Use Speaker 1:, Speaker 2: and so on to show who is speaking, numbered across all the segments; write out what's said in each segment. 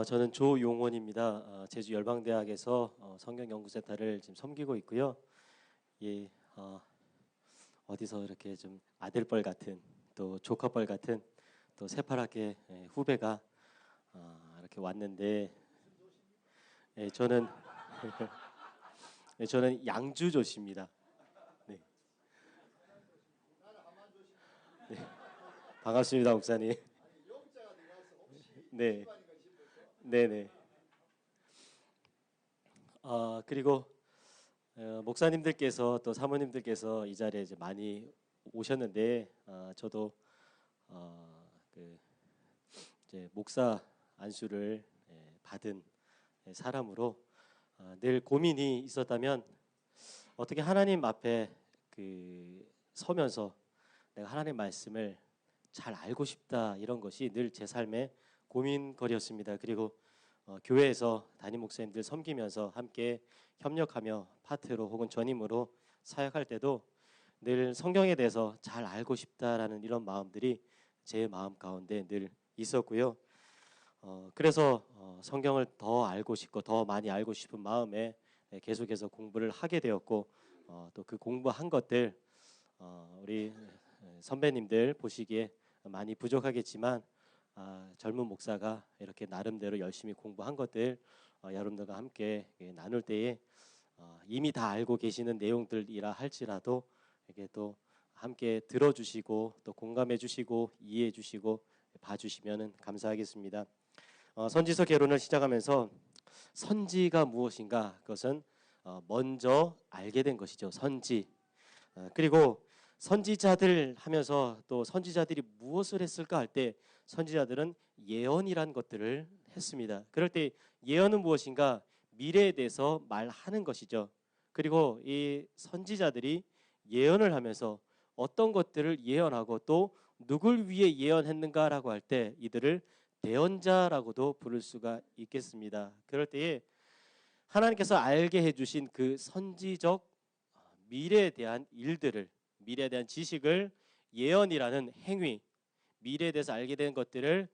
Speaker 1: 저는 조용원입니다. 제주 열방대학에서 성경연구센터를 지금 섬기고 있고요. 예, 어디서 이렇게 좀 아들뻘 같은 또 조카뻘 같은 또 새파랗게 후배가 이렇게 왔는데, 저는 저는 양주조씨입니다. 네. 네. 반갑습니다, 목사님. 네, 네네. 그리고 목사님들께서 또 사모님들께서 이 자리에 이제 많이 오셨는데, 저도 그 이제 목사 안수를 받은 사람으로 늘 고민이 있었다면, 어떻게 하나님 앞에 서면서 내가 하나님 말씀을 잘 알고 싶다, 이런 것이 늘 제 삶의 고민거리였습니다. 그리고 교회에서 담임 목사님들 섬기면서 함께 협력하며 파트로 혹은 전임으로 사역할 때도 늘 성경에 대해서 잘 알고 싶다라는 이런 마음들이 제 마음 가운데 늘 있었고요. 그래서 성경을 더 알고 싶고 더 많이 알고 싶은 마음에 계속해서 공부를 하게 되었고, 또 그 공부한 것들 우리 선배님들 보시기에 많이 부족하겠지만, 젊은 목사가 이렇게 나름대로 열심히 공부한 것들 여러분들과 함께 나눌 때에 이미 다 알고 계시는 내용들이라 할지라도 이게 또 함께 들어주시고 또 공감해 주시고 이해해 주시고 봐주시면 감사하겠습니다. 선지서 개론을 시작하면서 선지가 무엇인가, 그것은 먼저 알게 된 것이죠. 선지. 그리고 선지자들 하면서 또 선지자들이 무엇을 했을까 할 때 선지자들은 예언이란 것들을 했습니다. 그럴 때 예언은 무엇인가? 미래에 대해서 말하는 것이죠. 그리고 이 선지자들이 예언을 하면서 어떤 것들을 예언하고 또 누굴 위해 예언했는가라고 할 때 이들을 대언자라고도 부를 수가 있겠습니다. 그럴 때에 하나님께서 알게 해주신 그 선지적 미래에 대한 일들을, 미래에 대한 지식을 예언이라는 행위, 미래에 대해서 알게 된 것들을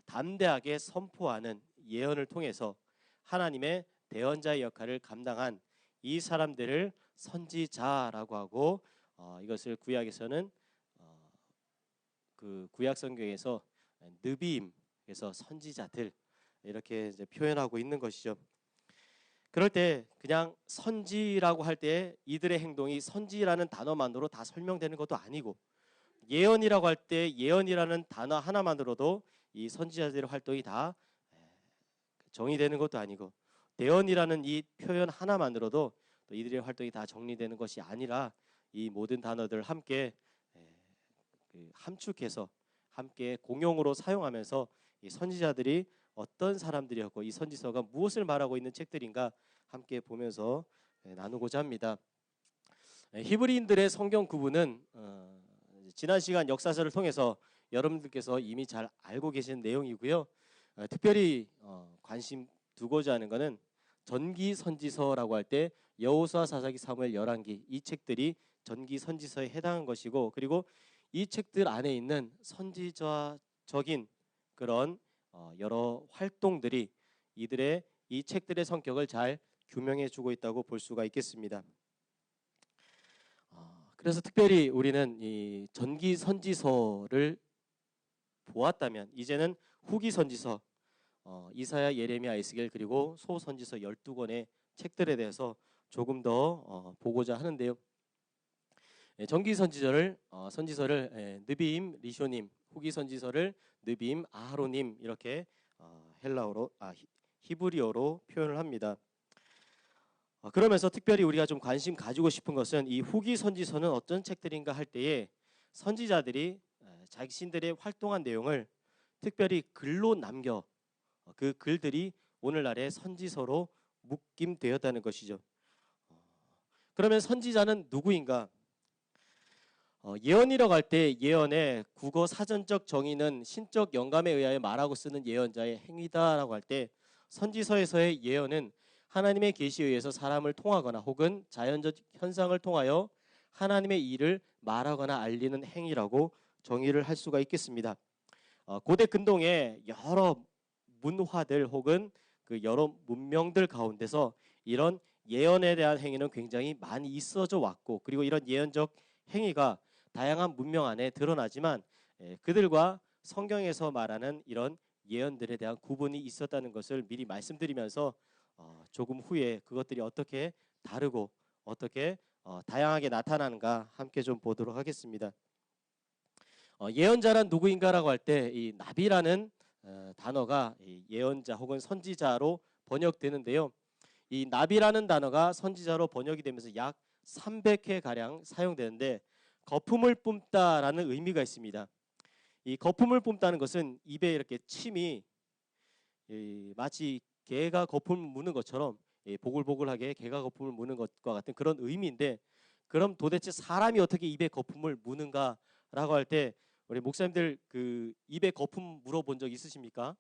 Speaker 1: 담대하게 선포하는 예언을 통해서 하나님의 대언자의 역할을 감당한 이 사람들을 선지자라고 하고, 이것을 구약에서는 그 구약 성경에서 느비임, 그래서 선지자들 이렇게 이제 표현하고 있는 것이죠. 그럴 때 그냥 선지라고 할 때 이들의 행동이 선지라는 단어만으로 다 설명되는 것도 아니고, 예언이라고 할 때 예언이라는 단어 하나만으로도 이 선지자들의 활동이 다 정의되는 것도 아니고, 대언이라는 이 표현 하나만으로도 또 이들의 활동이 다 정리되는 것이 아니라, 이 모든 단어들을 함께 함축해서 함께 공용으로 사용하면서 이 선지자들이 어떤 사람들이었고 이 선지서가 무엇을 말하고 있는 책들인가 함께 보면서 나누고자 합니다. 히브리인들의 성경 구분은 지난 시간 역사서를 통해서 여러분들께서 이미 잘 알고 계신 내용이고요. 특별히 관심 두고자 하는 것은 전기 선지서라고 할 때 여호수아, 사사기, 사무엘, 열왕기, 이 책들이 전기 선지서에 해당한 것이고, 그리고 이 책들 안에 있는 선지자적인 그런 여러 활동들이 이들의 이 책들의 성격을 잘 규명해 주고 있다고 볼 수가 있겠습니다. 그래서 특별히 우리는 이 전기 선지서를 보았다면 이제는 후기 선지서, 이사야, 예레미야, 에스겔, 그리고 소 선지서 12권의 책들에 대해서 조금 더 보고자 하는데요. 전기 선지서를 느비임, 리쇼님, 후기 선지서를 느비임, 아하로님, 이렇게 헬라어로 히브리어로 표현을 합니다. 그러면서 특별히 우리가 좀 관심 가지고 싶은 것은 이 후기 선지서는 어떤 책들인가 할 때에 선지자들이 자신들의 활동한 내용을 특별히 글로 남겨 그 글들이 오늘날의 선지서로 묶임되었다는 것이죠. 그러면 선지자는 누구인가? 예언이라고 할 때 예언의 국어 사전적 정의는 신적 영감에 의하여 말하고 쓰는 예언자의 행위다라고 할 때, 선지서에서의 예언은 하나님의 계시에 의해서 사람을 통하거나 혹은 자연적 현상을 통하여 하나님의 일을 말하거나 알리는 행위라고 정의를 할 수가 있겠습니다. 고대 근동에 여러 문화들 혹은 그 여러 문명들 가운데서 이런 예언에 대한 행위는 굉장히 많이 있어져 왔고, 그리고 이런 예언적 행위가 다양한 문명 안에 드러나지만 그들과 성경에서 말하는 이런 예언들에 대한 구분이 있었다는 것을 미리 말씀드리면서 조금 후에 그것들이 어떻게 다르고 어떻게 다양하게 나타나는가 함께 좀 보도록 하겠습니다. 예언자란 누구인가라고 할 때 이 나비라는 단어가 이 예언자 혹은 선지자로 번역되는데요. 이 나비라는 단어가 선지자로 번역이 되면서 약 300회 가량 사용되는데, 거품을 뿜다라는 의미가 있습니다. 이 거품을 뿜다는 것은 입에 이렇게 침이 마치 개가 거품을 무는 것처럼 보글보글하게 개가 거품을 무는 것과 같은 그런 의미인데, 그럼 도대체 사람이 어떻게 입에 거품을 무는가라고 할 때 우리 목사님들 그 입에 거품 물어본 적 있으십니까?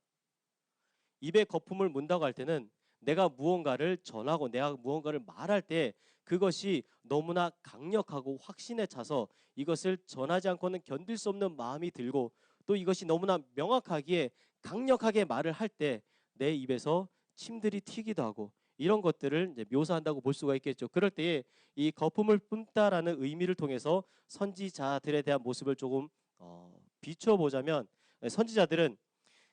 Speaker 1: 입에 거품을 문다고 할 때는 내가 무언가를 전하고 내가 무언가를 말할 때 그것이 너무나 강력하고 확신에 차서 이것을 전하지 않고는 견딜 수 없는 마음이 들고, 또 이것이 너무나 명확하게 강력하게 말을 할 때 내 입에서 침들이 튀기도 하고, 이런 것들을 이제 묘사한다고 볼 수가 있겠죠. 그럴 때에 이 거품을 뿜다라는 의미를 통해서 선지자들에 대한 모습을 조금 비춰보자면, 선지자들은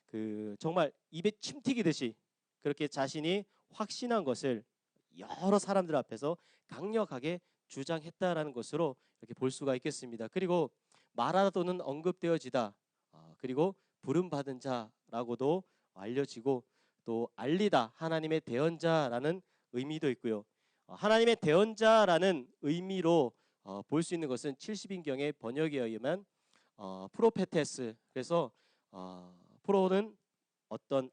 Speaker 1: 그 정말 입에 침 튀기듯이 그렇게 자신이 확신한 것을 여러 사람들 앞에서 강력하게 주장했다라는 것으로 이렇게 볼 수가 있겠습니다. 그리고 말하도는 언급되어지다, 그리고 부름 받은 자라고도 알려지고, 또 알리다, 하나님의 대언자라는 의미도 있고요. 하나님의 대언자라는 의미로 볼 수 있는 것은 70인경의 번역에 의하면 프로페테스, 그래서 프로는 어떤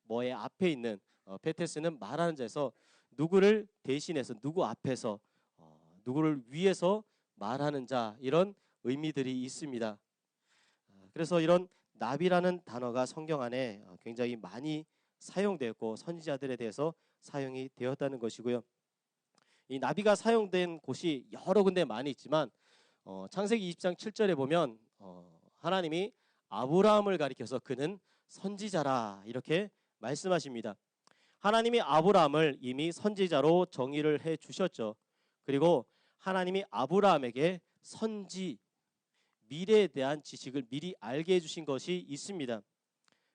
Speaker 1: 뭐의 앞에 있는, 페테스는 말하는 자에서 누구를 대신해서 누구 앞에서 누구를 위해서 말하는 자, 이런 의미들이 있습니다. 그래서 이런 나비라는 단어가 성경 안에 굉장히 많이 사용되었고 선지자들에 대해서 사용이 되었다는 것이고요. 이 나비가 사용된 곳이 여러 군데 많이 있지만 창세기 20장 7절에 보면 하나님이 아브라함을 가리켜서 그는 선지자라 이렇게 말씀하십니다. 하나님이 아브라함을 이미 선지자로 정의를 해 주셨죠. 그리고 하나님이 아브라함에게 선지, 미래에 대한 지식을 미리 알게 해주신 것이 있습니다.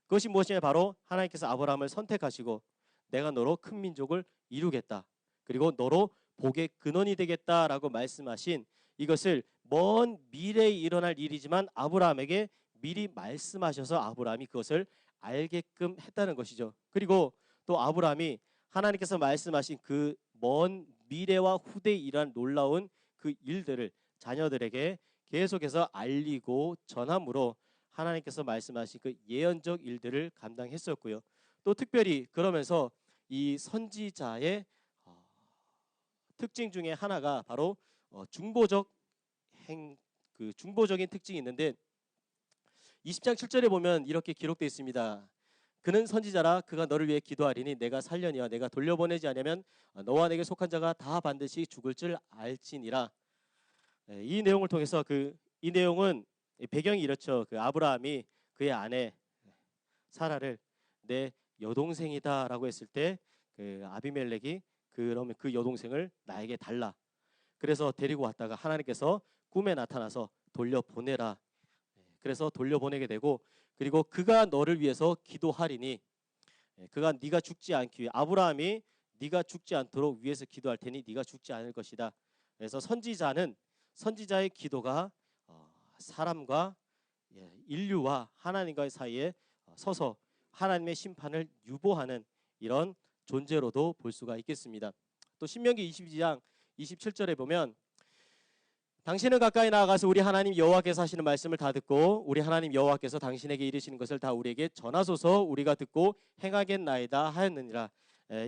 Speaker 1: 그것이 무엇이냐, 바로 하나님께서 아브라함을 선택하시고 내가 너로 큰 민족을 이루겠다, 그리고 너로 복의 근원이 되겠다라고 말씀하신 이것을 먼 미래에 일어날 일이지만 아브라함에게 미리 말씀하셔서 아브라함이 그것을 알게끔 했다는 것이죠. 그리고 또 아브라함이 하나님께서 말씀하신 그 먼 미래와 후대에 일어난 놀라운 그 일들을 자녀들에게 계속해서 알리고 전함으로 하나님께서 말씀하신 그 예언적 일들을 감당했었고요. 또 특별히 그러면서 이 선지자의 특징 중에 하나가 바로 중보적인 특징이 있는데, 20장 7절에 보면 이렇게 기록되어 있습니다. 그는 선지자라, 그가 너를 위해 기도하리니 내가 살려니와 내가 돌려보내지 않으면 너와 내게 속한 자가 다 반드시 죽을 줄 알지니라. 이 내용을 통해서 이 내용은 배경이 이렇죠. 그 아브라함이 그의 아내 사라를 내 여동생이다라고 했을 때 그 아비멜렉이 그러면 그 여동생을 나에게 달라, 그래서 데리고 왔다가 하나님께서 꿈에 나타나서 돌려보내라, 그래서 돌려보내게 되고, 그리고 그가 너를 위해서 기도하리니, 그가 네가 죽지 않기 위해, 아브라함이 네가 죽지 않도록 위해서 기도할 테니 네가 죽지 않을 것이다. 그래서 선지자의 기도가 사람과 인류와 하나님과의 사이에 서서 하나님의 심판을 유보하는 이런 존재로도 볼 수가 있겠습니다. 또 신명기 22장 27절에 보면 당신은 가까이 나아가서 우리 하나님 여호와께서 하시는 말씀을 다 듣고 우리 하나님 여호와께서 당신에게 이르시는 것을 다 우리에게 전하소서, 우리가 듣고 행하겠나이다 하였느니라.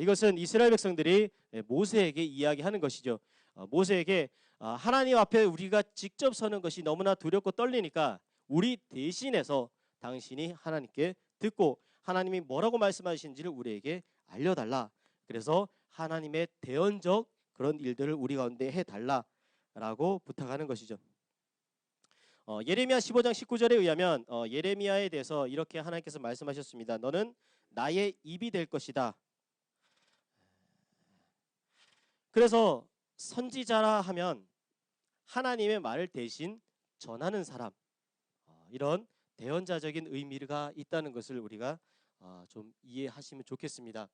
Speaker 1: 이것은 이스라엘 백성들이 모세에게 이야기하는 것이죠. 모세에게 하나님 앞에 우리가 직접 서는 것이 너무나 두렵고 떨리니까 우리 대신해서 당신이 하나님께 듣고 하나님이 뭐라고 말씀하시는지를 우리에게 알려달라. 그래서 하나님의 대언적 그런 일들을 우리 가운데 해달라라고 부탁하는 것이죠. 예레미야 15장 19절에 의하면 예레미야에 대해서 이렇게 하나님께서 말씀하셨습니다. 너는 나의 입이 될 것이다. 그래서 선지자라 하면 하나님의 말을 대신 전하는 사람, 이런 대언자적인 의미가 있다는 것을 우리가 좀 이해하시면 좋겠습니다.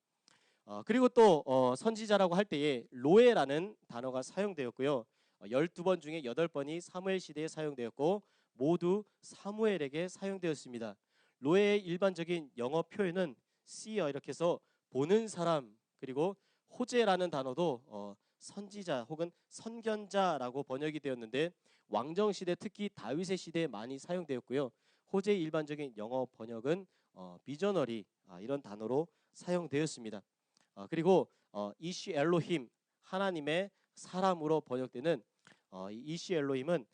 Speaker 1: 그리고 또 선지자라고 할 때에 로에라는 단어가 사용되었고요. 12번 중에 8번이 사무엘 시대에 사용되었고 모두 사무엘에게 사용되었습니다. 로에의 일반적인 영어 표현은 seer 이렇게 해서 보는 사람, 그리고 호재라는 단어도 선지자 혹은 선견자라고 번역이 되었는데 왕정 시대, 특히 다윗의 시대에 많이 사용되었고요. 호재의 일반적인 영어 번역은 비저너리 이런 단어로 사용되었습니다. 그리고 이시 엘로힘, 하나님의 사람으로 번역되는 이시 엘로힘은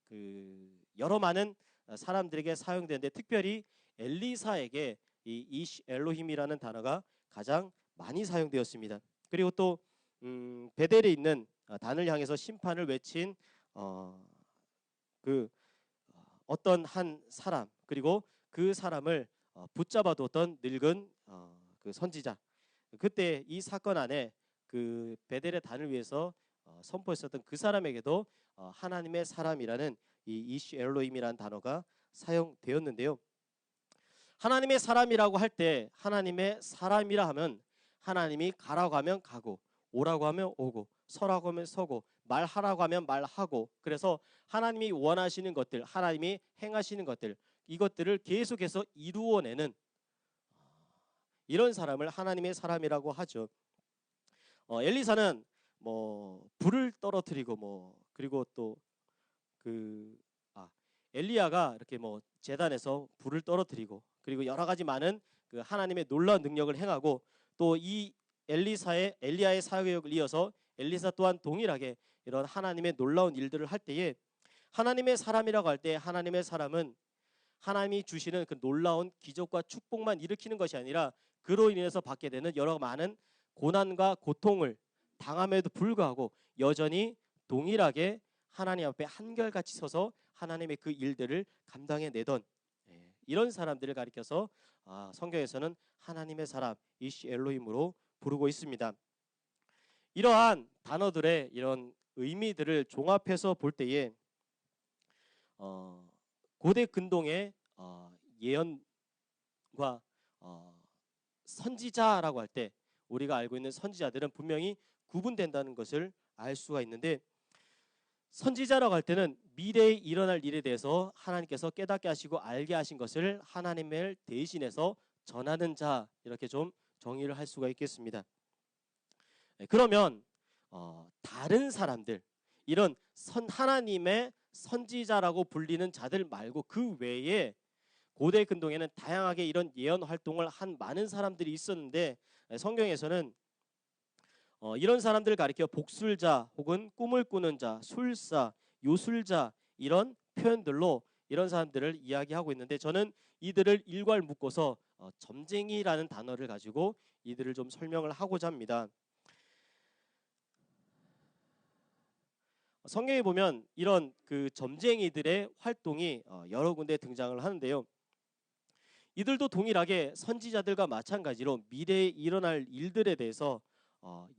Speaker 1: 그 여러 많은 사람들에게 사용되는데 특별히 엘리사에게 이 이시 엘로힘이라는 단어가 가장 많이 사용되었습니다. 그리고 또 베델에 있는 단을 향해서 심판을 외친 그 어떤 한 사람, 그리고 그 사람을 붙잡아뒀던 늙은 그 선지자, 그때 이 사건 안에 그 베델의 단을 위해서 선포했었던 그 사람에게도 하나님의 사람이라는 이 이시 엘로힘이라는 단어가 사용되었는데요. 하나님의 사람이라고 할 때 하나님의 사람이라 하면 하나님이 가라고 하면 가고 오라고 하면 오고 서라고 하면 서고 말하라고 하면 말하고, 그래서 하나님이 원하시는 것들, 하나님이 행하시는 것들, 이것들을 계속해서 이루어내는 이런 사람을 하나님의 사람이라고 하죠. 엘리사는 뭐 불을 떨어뜨리고 그리고 또 엘리야가 이렇게 제단에서 불을 떨어뜨리고 그리고 여러 가지 많은 그 하나님의 놀라운 능력을 행하고 또 이 엘리야의 사역을 이어서 엘리사 또한 동일하게 이런 하나님의 놀라운 일들을 할 때에 하나님의 사람이라고 할 때 하나님의 사람은 하나님이 주시는 그 놀라운 기적과 축복만 일으키는 것이 아니라 그로 인해서 받게 되는 여러 많은 고난과 고통을 당함에도 불구하고 여전히 동일하게 하나님 앞에 한결같이 서서 하나님의 그 일들을 감당해내던 이런 사람들을 가리켜서 성경에서는 하나님의 사람 이시 엘로힘으로 부르고 있습니다. 이러한 단어들의 이런 의미들을 종합해서 볼 때에 고대 근동의 예언과 선지자라고 할 때 우리가 알고 있는 선지자들은 분명히 구분된다는 것을 알 수가 있는데, 선지자라고 할 때는 미래에 일어날 일에 대해서 하나님께서 깨닫게 하시고 알게 하신 것을 하나님을 대신해서 전하는 자, 이렇게 좀 정의를 할 수가 있겠습니다. 그러면 다른 사람들, 이런 하나님의 선지자라고 불리는 자들 말고 그 외에 고대 근동에는 다양하게 이런 예언 활동을 한 많은 사람들이 있었는데 성경에서는 이런 사람들을 가리켜 복술자 혹은 꿈을 꾸는 자, 술사, 요술자 이런 표현들로 이런 사람들을 이야기하고 있는데 저는 이들을 일괄 묶어서 점쟁이라는 단어를 가지고 이들을 좀 설명을 하고자 합니다. 성경에 보면 이런 그 점쟁이들의 활동이 여러 군데 등장을 하는데요. 이들도 동일하게 선지자들과 마찬가지로 미래에 일어날 일들에 대해서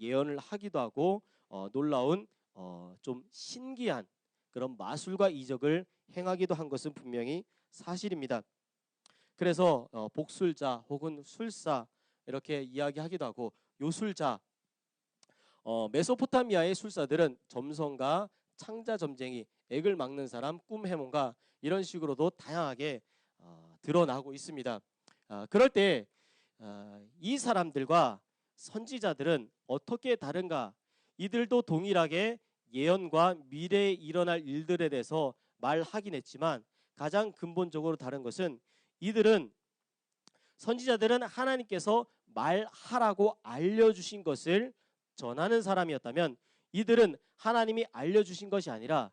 Speaker 1: 예언을 하기도 하고 놀라운 좀 신기한 그런 마술과 이적을 행하기도 한 것은 분명히 사실입니다. 그래서 복술자 혹은 술사 이렇게 이야기하기도 하고 요술자, 메소포타미아의 술사들은 점성가, 창자 점쟁이, 액을 막는 사람, 꿈 해몽가 이런 식으로도 다양하게 드러나고 있습니다. 그럴 때 이 사람들과 선지자들은 어떻게 다른가? 이들도 동일하게 예언과 미래에 일어날 일들에 대해서 말하긴 했지만 가장 근본적으로 다른 것은 이들은 선지자들은 하나님께서 말하라고 알려주신 것을 전하는 사람이었다면 이들은 하나님이 알려주신 것이 아니라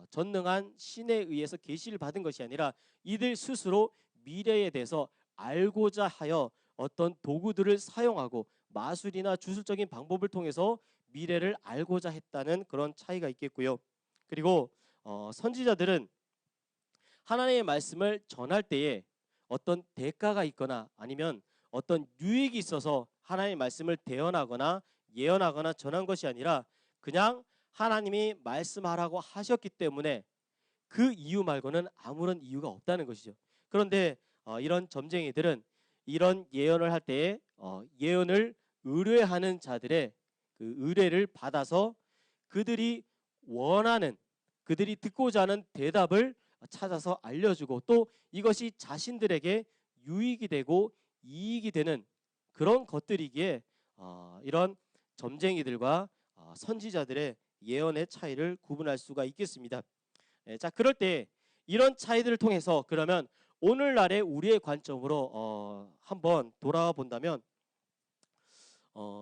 Speaker 1: 전능한 신에 의해서 계시를 받은 것이 아니라 이들 스스로 미래에 대해서 알고자 하여 어떤 도구들을 사용하고 마술이나 주술적인 방법을 통해서 미래를 알고자 했다는 그런 차이가 있겠고요. 그리고 선지자들은 하나님의 말씀을 전할 때에 어떤 대가가 있거나 아니면 어떤 유익이 있어서 하나님의 말씀을 대언하거나 예언하거나 전한 것이 아니라 그냥 하나님이 말씀하라고 하셨기 때문에 그 이유 말고는 아무런 이유가 없다는 것이죠. 그런데 이런 점쟁이들은 이런 예언을 할 때에 예언을 의뢰하는 자들의 그 의뢰를 받아서 그들이 원하는, 그들이 듣고자 하는 대답을 찾아서 알려주고 또 이것이 자신들에게 유익이 되고 이익이 되는 그런 것들이기에 이런 점쟁이들과 선지자들의 예언의 차이를 구분할 수가 있겠습니다. 자, 그럴 때 이런 차이들을 통해서 그러면 오늘날의 우리의 관점으로 한번 돌아와 본다면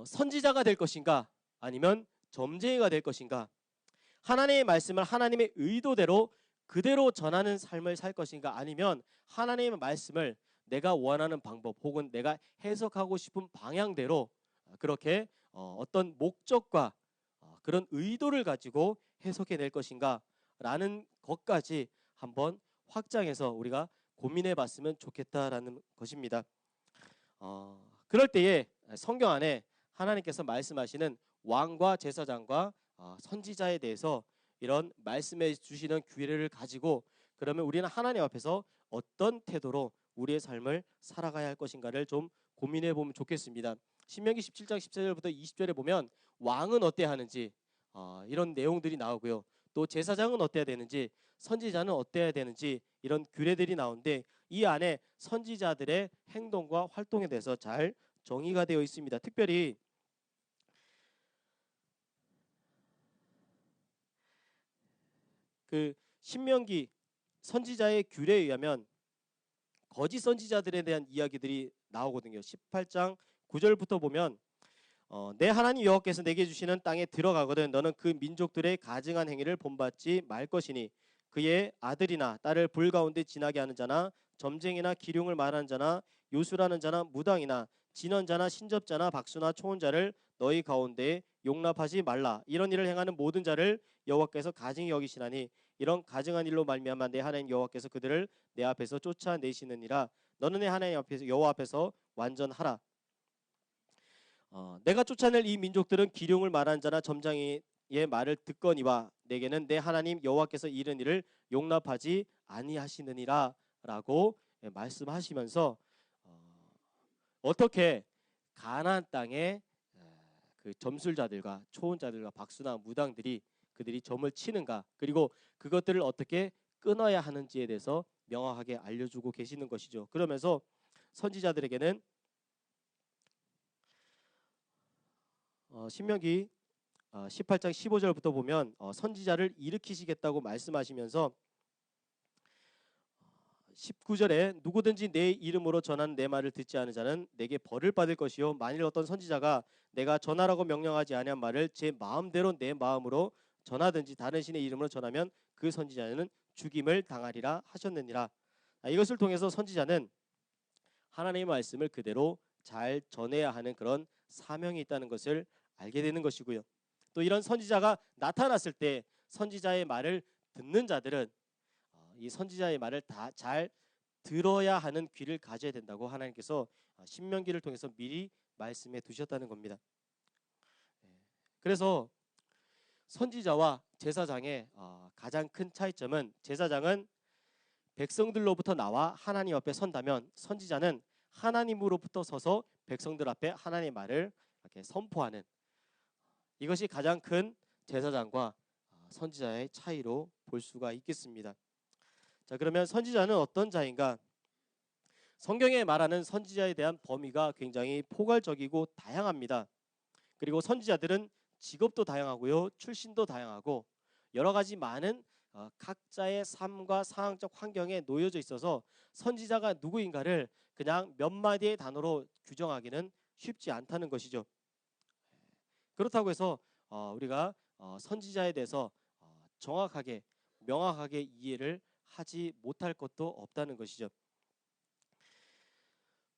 Speaker 1: 선지자가 될 것인가 아니면 점쟁이가 될 것인가, 하나님의 말씀을 하나님의 의도대로 그대로 전하는 삶을 살 것인가 아니면 하나님의 말씀을 내가 원하는 방법 혹은 내가 해석하고 싶은 방향대로 그렇게 어떤 목적과 그런 의도를 가지고 해석해낼 것인가 라는 것까지 한번 확장해서 우리가 고민해 봤으면 좋겠다라는 것입니다. 그럴 때에 성경 안에 하나님께서 말씀하시는 왕과 제사장과 선지자에 대해서 이런 말씀해 주시는 규례를 가지고 그러면 우리는 하나님 앞에서 어떤 태도로 우리의 삶을 살아가야 할 것인가를 좀 고민해 보면 좋겠습니다. 신명기 17장 14절부터 20절에 보면 왕은 어때야 하는지 이런 내용들이 나오고요. 또 제사장은 어때야 되는지, 선지자는 어때야 되는지 이런 규례들이 나오는데 이 안에 선지자들의 행동과 활동에 대해서 잘 정의가 되어 있습니다. 특별히 그 신명기 선지자의 규례에 의하면 거짓 선지자들에 대한 이야기들이 나오거든요. 18장 9절부터 보면 내 하나님 여호와께서 내게 주시는 땅에 들어가거든 너는 그 민족들의 가증한 행위를 본받지 말 것이니 그의 아들이나 딸을 불 가운데 지나게 하는 자나 점쟁이나 기륭을 말하는 자나 요술하는 자나 무당이나 진언자나 신접자나 박수나 초혼자를 너희 가운데 용납하지 말라. 이런 일을 행하는 모든 자를 여호와께서 가증히 여기시나니 이런 가증한 일로 말미암아 내 하나님 여호와께서 그들을 내 앞에서 쫓아내시느니라. 너는 내 하나님 앞에서 여호와 앞에서 완전하라. 내가 쫓아낼 이 민족들은 기륭을 말하는 자나 점장이의 말을 듣거니와 내게는 내 하나님 여호와께서 이른 일을 용납하지 아니하시느니라 라고 말씀하시면서 어떻게 가나안 땅에 그 점술자들과 초혼자들과 박수나 무당들이 그들이 점을 치는가 그리고 그것들을 어떻게 끊어야 하는지에 대해서 명확하게 알려주고 계시는 것이죠. 그러면서 선지자들에게는 신명기 18장 15절부터 보면 선지자를 일으키시겠다고 말씀하시면서 19절에 누구든지 내 이름으로 전하는 내 말을 듣지 않은 자는 내게 벌을 받을 것이요 만일 어떤 선지자가 내가 전하라고 명령하지 아니한 말을 제 마음대로 내 마음으로 전하든지 다른 신의 이름으로 전하면 그 선지자는 죽임을 당하리라 하셨느니라. 이것을 통해서 선지자는 하나님의 말씀을 그대로 잘 전해야 하는 그런 사명이 있다는 것을 알게 되는 것이고요. 또 이런 선지자가 나타났을 때 선지자의 말을 듣는 자들은 이 선지자의 말을 다 잘 들어야 하는 귀를 가져야 된다고 하나님께서 신명기를 통해서 미리 말씀해 두셨다는 겁니다. 그래서 선지자와 제사장의 가장 큰 차이점은 제사장은 백성들로부터 나와 하나님 앞에 선다면 선지자는 하나님으로부터 서서 백성들 앞에 하나님의 말을 이렇게 선포하는 이것이 가장 큰 제사장과 선지자의 차이로 볼 수가 있겠습니다. 자, 그러면 선지자는 어떤 자인가? 성경에 말하는 선지자에 대한 범위가 굉장히 포괄적이고 다양합니다. 그리고 선지자들은 직업도 다양하고요, 출신도 다양하고 여러 가지 많은 각자의 삶과 상황적 환경에 놓여져 있어서 선지자가 누구인가를 그냥 몇 마디의 단어로 규정하기는 쉽지 않다는 것이죠. 그렇다고 해서 우리가 선지자에 대해서 정확하게 명확하게 이해를 하지 못할 것도 없다는 것이죠.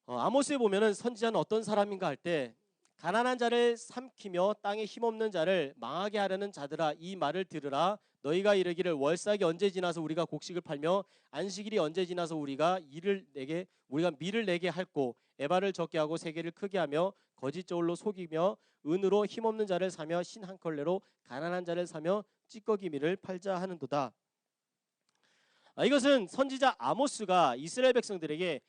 Speaker 1: 아모스에 보면은 선지자는 어떤 사람인가 할 때 가난한 자를 삼키며 땅에 힘없는 자를 망하게 하려는 자들아 이 말을 들으라 너희가 이르기를 월삭이 언제 지나서 우리가 곡식을 팔며 안식일이 언제 지나서 우리가 밀을 내게 할꼬 에바를 적게 하고 세계를 크게 하며 거짓 저울로 속이며 은으로 힘없는 자를 사며 신 한 컬레로 가난한 자를 사며 찌꺼기 밀을 팔자 하는도다. 이것은 선지자 아모스가 이스라엘 백성들에게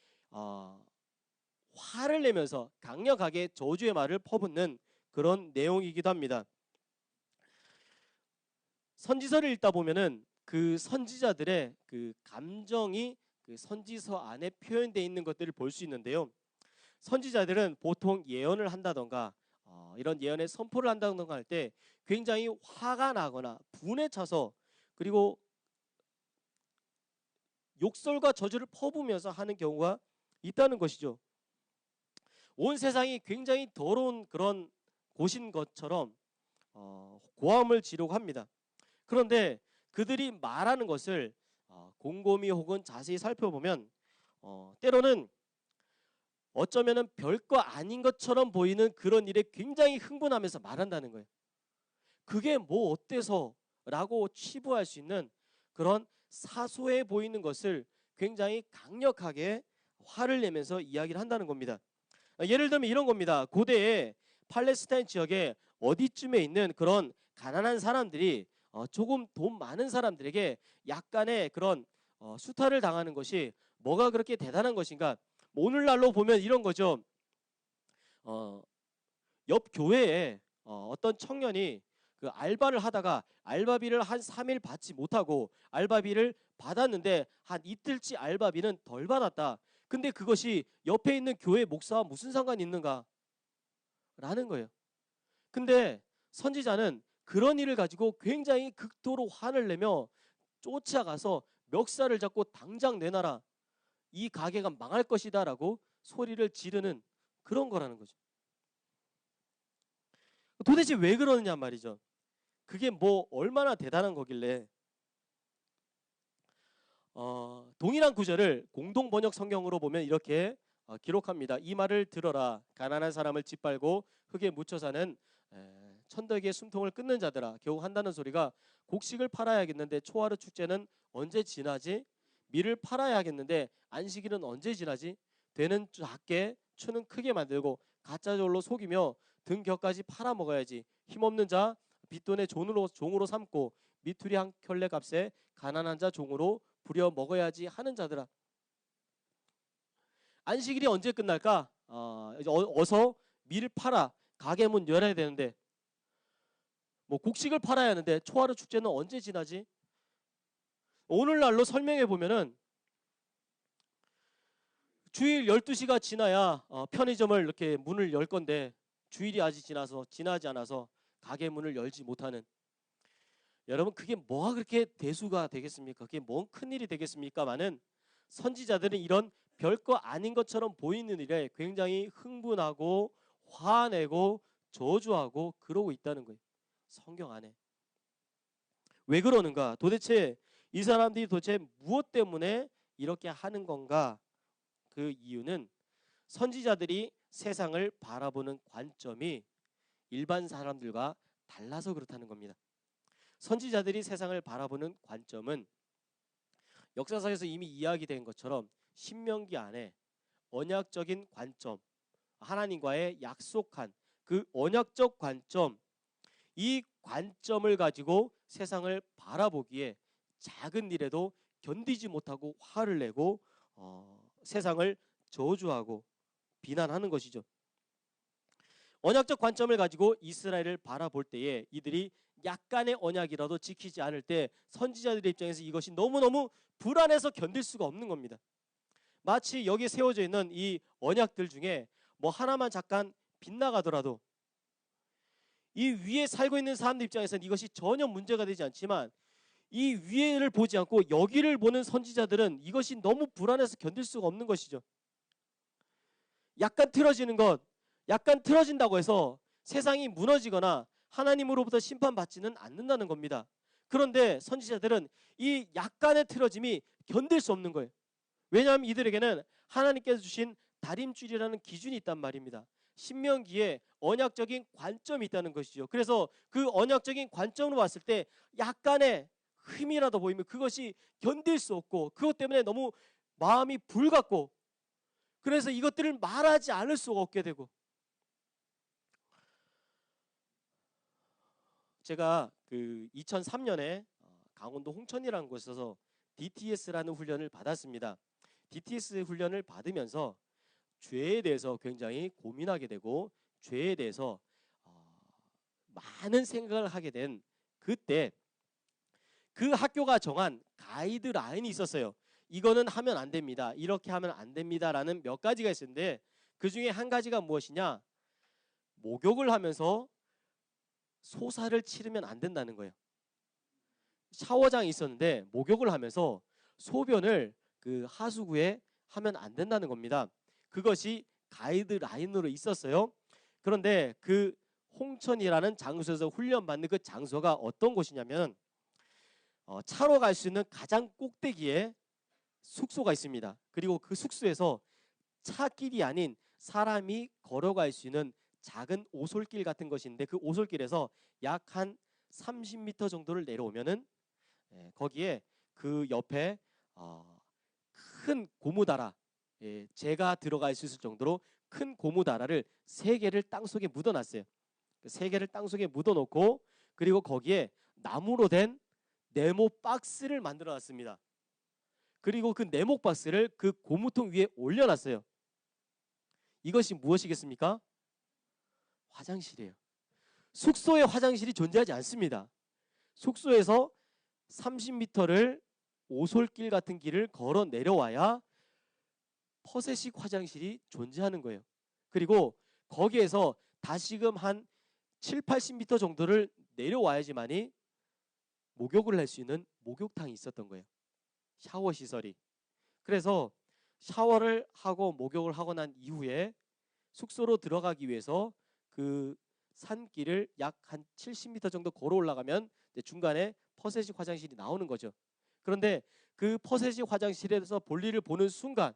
Speaker 1: 화를 내면서 강력하게 저주의 말을 퍼붓는 그런 내용이기도 합니다. 선지서를 읽다 보면은 그 선지자들의 그 감정이 그 선지서 안에 표현되어 있는 것들을 볼 수 있는데요. 선지자들은 보통 예언을 한다던가 이런 예언의 선포를 한다던가 할 때 굉장히 화가 나거나 분에 차서 그리고 욕설과 저주를 퍼부으면서 하는 경우가 있다는 것이죠. 온 세상이 굉장히 더러운 그런 곳인 것처럼 고함을 지르고 합니다. 그런데 그들이 말하는 것을 곰곰이 혹은 자세히 살펴보면 때로는 어쩌면은 별거 아닌 것처럼 보이는 그런 일에 굉장히 흥분하면서 말한다는 거예요. 그게 뭐 어때서 라고 치부할 수 있는 그런 사소해 보이는 것을 굉장히 강력하게 화를 내면서 이야기를 한다는 겁니다. 예를 들면 이런 겁니다. 고대에 팔레스타인 지역에 어디쯤에 있는 그런 가난한 사람들이 조금 돈 많은 사람들에게 약간의 그런 수탈을 당하는 것이 뭐가 그렇게 대단한 것인가? 오늘날로 보면 이런 거죠. 옆 교회에 어떤 청년이 그 알바를 하다가 알바비를 한 3일 받지 못하고 알바비를 받았는데 한 이틀치 알바비는 덜 받았다. 근데 그것이 옆에 있는 교회 목사와 무슨 상관이 있는가? 라는 거예요. 근데 선지자는 그런 일을 가지고 굉장히 극도로 화를 내며 쫓아가서 멱살을 잡고 당장 내놔라. 이 가게가 망할 것이다 라고 소리를 지르는 그런 거라는 거죠. 도대체 왜 그러느냐 말이죠. 그게 뭐 얼마나 대단한 거길래 동일한 구절을 공동 번역 성경으로 보면 이렇게 기록합니다. 이 말을 들어라. 가난한 사람을 짓밟고 흙에 묻혀 사는 천덕의 숨통을 끊는 자들아. 겨우 한다는 소리가 곡식을 팔아야겠는데 초하루 축제는 언제 지나지? 밀을 팔아야겠는데 안식일은 언제 지나지? 되는 작게 추는 크게 만들고 가짜 졸로 속이며 등겨까지 팔아먹어야지. 힘없는 자 빚돈의 종으로 삼고 미투리 한 켤레 값에 가난한 자 종으로 부려 먹어야지 하는 자들아. 안식일이 언제 끝날까? 어서 밀을 팔아 가게 문 열어야 되는데 뭐 곡식을 팔아야 하는데 초하루 축제는 언제 지나지? 오늘날로 설명해 보면은 주일 12시가 지나야 편의점을 이렇게 문을 열 건데 주일이 아직 지나지 않아서 가게 문을 열지 못하는 여러분 그게 뭐가 그렇게 대수가 되겠습니까? 그게 뭔 큰일이 되겠습니까마는 선지자들은 이런 별거 아닌 것처럼 보이는 일에 굉장히 흥분하고 화내고 저주하고 그러고 있다는 거예요. 성경 안에. 왜 그러는가? 도대체 이 사람들이 도대체 무엇 때문에 이렇게 하는 건가? 그 이유는 선지자들이 세상을 바라보는 관점이 일반 사람들과 달라서 그렇다는 겁니다. 선지자들이 세상을 바라보는 관점은 역사상에서 이미 이야기된 것처럼 신명기 안에 언약적인 관점, 하나님과의 약속한 그 언약적 관점, 이 관점을 가지고 세상을 바라보기에 작은 일에도 견디지 못하고 화를 내고 세상을 저주하고 비난하는 것이죠. 언약적 관점을 가지고 이스라엘을 바라볼 때에 이들이 약간의 언약이라도 지키지 않을 때 선지자들의 입장에서 이것이 너무너무 불안해서 견딜 수가 없는 겁니다. 마치 여기 세워져 있는 이 언약들 중에 뭐 하나만 잠깐 빗나가더라도 이 위에 살고 있는 사람들 입장에서는 이것이 전혀 문제가 되지 않지만 이 위에를 보지 않고 여기를 보는 선지자들은 이것이 너무 불안해서 견딜 수가 없는 것이죠. 약간 틀어지는 것, 약간 틀어진다고 해서 세상이 무너지거나 하나님으로부터 심판받지는 않는다는 겁니다. 그런데 선지자들은 이 약간의 틀어짐이 견딜 수 없는 거예요. 왜냐하면 이들에게는 하나님께서 주신 다림줄이라는 기준이 있단 말입니다. 신명기에 언약적인 관점이 있다는 것이죠. 그래서 그 언약적인 관점으로 봤을 때 약간의 흠이라도 보이면 그것이 견딜 수 없고 그것 때문에 너무 마음이 불같고 그래서 이것들을 말하지 않을 수가 없게 되고 제가 그 2003년에 강원도 홍천이라는 곳에서 DTS라는 훈련을 받았습니다. DTS 훈련을 받으면서 죄에 대해서 굉장히 고민하게 되고 죄에 대해서 많은 생각을 하게 된 그때 그 학교가 정한 가이드라인이 있었어요. 이거는 하면 안 됩니다. 이렇게 하면 안 됩니다라는 몇 가지가 있었는데 그 중에 한 가지가 무엇이냐? 목욕을 하면서 소사를 치르면 안 된다는 거예요. 샤워장이 있었는데 목욕을 하면서 소변을 그 하수구에 하면 안 된다는 겁니다. 그것이 가이드라인으로 있었어요. 그런데 그 홍천이라는 장소에서 훈련받는 그 장소가 어떤 곳이냐면 차로 갈 수 있는 가장 꼭대기에 숙소가 있습니다. 그리고 그 숙소에서 차길이 아닌 사람이 걸어갈 수 있는 작은 오솔길 같은 것인데 그 오솔길에서 약 한 30m 정도를 내려오면은 거기에 그 옆에 큰 고무다라 제가 들어갈 수 있을 정도로 큰 고무다라를 3개를 땅속에 묻어놨어요. 3개를 땅속에 묻어놓고 그리고 거기에 나무로 된 네모 박스를 만들어놨습니다. 그리고 그 네모 박스를 그 고무통 위에 올려놨어요. 이것이 무엇이겠습니까? 화장실이에요. 숙소에 화장실이 존재하지 않습니다. 숙소에서 30m를 오솔길 같은 길을 걸어 내려와야 퍼세식 화장실이 존재하는 거예요. 그리고 거기에서 다시금 한 7, 80m 정도를 내려와야지만이 목욕을 할 수 있는 목욕탕이 있었던 거예요. 샤워 시설이. 그래서 샤워를 하고 목욕을 하고 난 이후에 숙소로 들어가기 위해서 그 산길을 약 한 70m 정도 걸어 올라가면 중간에 퍼세식 화장실이 나오는 거죠. 그런데 그 퍼세식 화장실에서 볼일을 보는 순간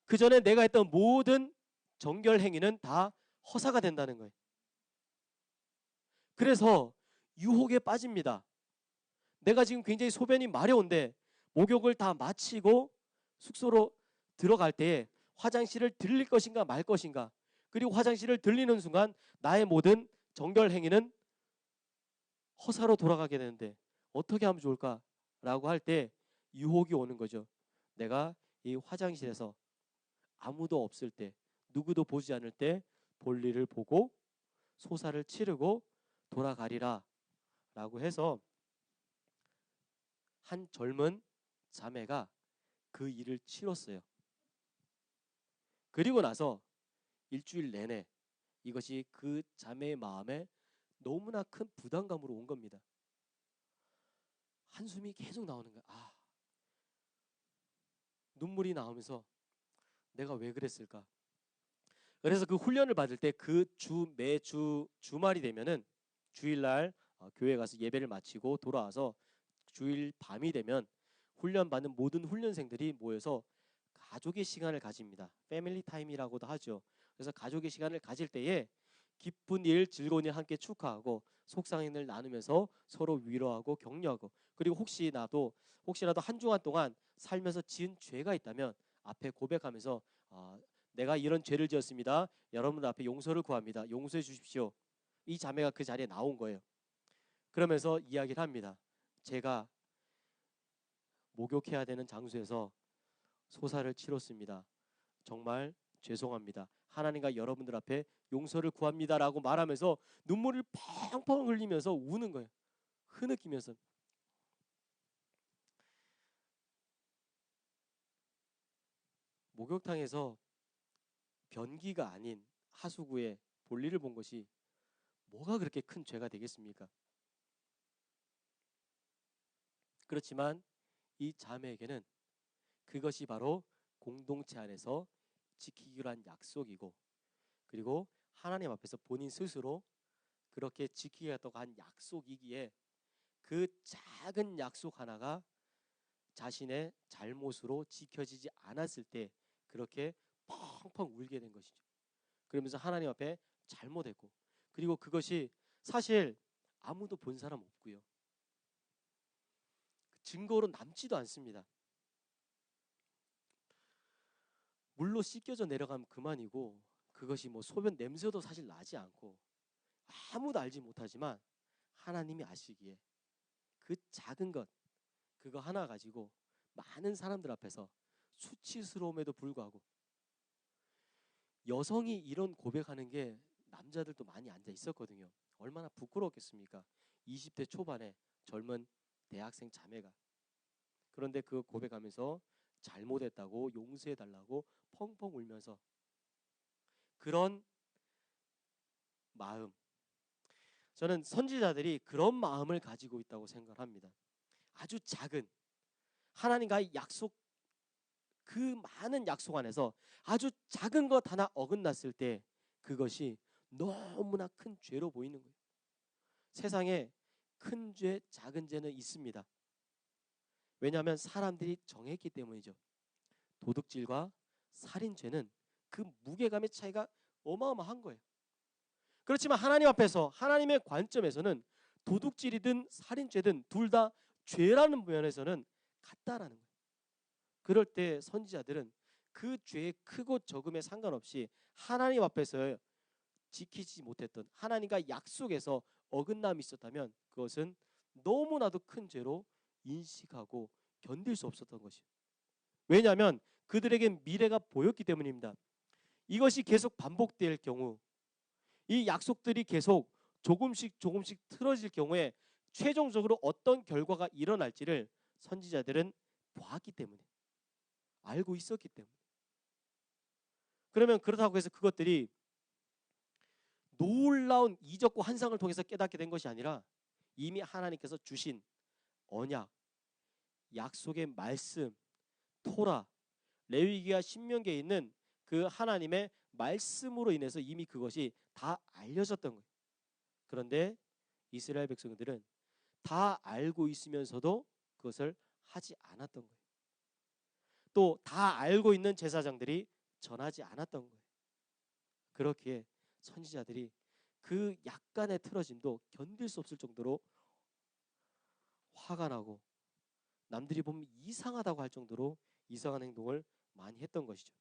Speaker 1: 그 전에 내가 했던 모든 정결 행위는 다 허사가 된다는 거예요. 그래서 유혹에 빠집니다. 내가 지금 굉장히 소변이 마려운데 목욕을 다 마치고 숙소로 들어갈 때 화장실을 들릴 것인가 말 것인가 그리고 화장실을 들리는 순간 나의 모든 정결 행위는 허사로 돌아가게 되는데 어떻게 하면 좋을까라고 할 때 유혹이 오는 거죠. 내가 이 화장실에서 아무도 없을 때 누구도 보지 않을 때 볼일을 보고 소사를 치르고 돌아가리라 라고 해서 한 젊은 자매가 그 일을 치렀어요. 그리고 나서 일주일 내내 이것이 그 자매의 마음에 너무나 큰 부담감으로 온 겁니다. 한숨이 계속 나오는 거야. 눈물이 나오면서 내가 왜 그랬을까? 그래서 그 훈련을 받을 때 그 매주 주말이 되면은 주일날 교회 가서 예배를 마치고 돌아와서 주일 밤이 되면 훈련 받는 모든 훈련생들이 모여서 가족의 시간을 가집니다. 패밀리 타임이라고도 하죠. 그래서 가족의 시간을 가질 때에 기쁜 일, 즐거운 일 함께 축하하고 속상한 일 나누면서 서로 위로하고 격려하고 그리고 혹시라도 한 주간 동안 살면서 지은 죄가 있다면 앞에 고백하면서 내가 이런 죄를 지었습니다. 여러분들 앞에 용서를 구합니다. 용서해 주십시오. 이 자매가 그 자리에 나온 거예요. 그러면서 이야기를 합니다. 제가 목욕해야 되는 장소에서 소사를 치렀습니다. 정말 죄송합니다. 하나님과 여러분들 앞에 용서를 구합니다라고 말하면서 눈물을 펑펑 흘리면서 우는 거예요. 흐느끼면서. 목욕탕에서 변기가 아닌 하수구에 볼일을 본 것이 뭐가 그렇게 큰 죄가 되겠습니까? 그렇지만 이 자매에게는 그것이 바로 공동체 안에서 지키기로 한 약속이고 그리고 하나님 앞에서 본인 스스로 그렇게 지키겠다고 한 약속이기에 그 작은 약속 하나가 자신의 잘못으로 지켜지지 않았을 때 그렇게 펑펑 울게 된 것이죠. 그러면서 하나님 앞에 잘못했고 그리고 그것이 사실 아무도 본 사람 없고요. 증거로 남지도 않습니다. 물로 씻겨져 내려가면 그만이고 그것이 뭐 소변 냄새도 사실 나지 않고 아무도 알지 못하지만 하나님이 아시기에 그 작은 것 그거 하나 가지고 많은 사람들 앞에서 수치스러움에도 불구하고 여성이 이런 고백하는 게 남자들도 많이 앉아 있었거든요. 얼마나 부끄러웠겠습니까? 20대 초반에 젊은 대학생 자매가. 그런데 그 고백하면서 잘못했다고 용서해달라고 펑펑 울면서 그런 마음, 저는 선지자들이 그런 마음을 가지고 있다고 생각합니다. 아주 작은 하나님과의 약속, 그 많은 약속 안에서 아주 작은 것 하나 어긋났을 때 그것이 너무나 큰 죄로 보이는 거예요. 세상에 큰 죄, 작은 죄는 있습니다. 왜냐하면 사람들이 정했기 때문이죠. 도둑질과 살인죄는 그 무게감의 차이가 어마어마한 거예요. 그렇지만 하나님 앞에서 하나님의 관점에서는 도둑질이든 살인죄든 둘 다 죄라는 면에서는 같다라는 거예요. 그럴 때 선지자들은 그 죄의 크고 적음에 상관없이 하나님 앞에서 지키지 못했던 하나님과 약속에서 어긋남이 있었다면 그것은 너무나도 큰 죄로 인식하고 견딜 수 없었던 것이에요. 왜냐하면 그들에겐 미래가 보였기 때문입니다. 이것이 계속 반복될 경우 이 약속들이 계속 조금씩 틀어질 경우에 최종적으로 어떤 결과가 일어날지를 선지자들은 보았기 때문에 알고 있었기 때문에 그러면 그렇다고 해서 그것들이 놀라운 이적과 환상을 통해서 깨닫게 된 것이 아니라 이미 하나님께서 주신 언약, 약속의 말씀, 토라, 레위기와 신명기에 있는 그 하나님의 말씀으로 인해서 이미 그것이 다 알려졌던 거예요. 그런데 이스라엘 백성들은 다 알고 있으면서도 그것을 하지 않았던 거예요. 또 다 알고 있는 제사장들이 전하지 않았던 거예요. 그렇기에 선지자들이 그 약간의 틀어짐도 견딜 수 없을 정도로 화가 나고 남들이 보면 이상하다고 할 정도로 이상한 행동을 많이 했던 것이죠.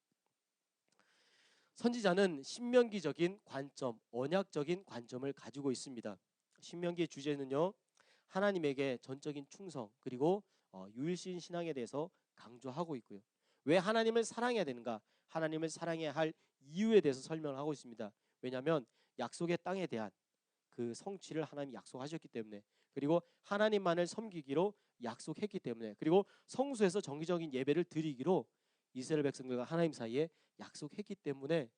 Speaker 1: 선지자는 신명기적인 관점, 언약적인 관점을 가지고 있습니다. 신명기의 주제는요, 하나님에게 전적인 충성 그리고 유일신 신앙에 대해서 강조하고 있고요. 왜 하나님을 사랑해야 되는가? 하나님을 사랑해야 할 이유에 대해서 설명을 하고 있습니다. 왜냐하면 약속의 땅에 대한 그 성취를 하나님이 약속하셨기 때문에 그리고 하나님만을 섬기기로 약속했기 때문에 그리고 성소에서 정기적인 예배를 드리기로 이스라엘 백성들과 하나님 사이에 약속했기 때문에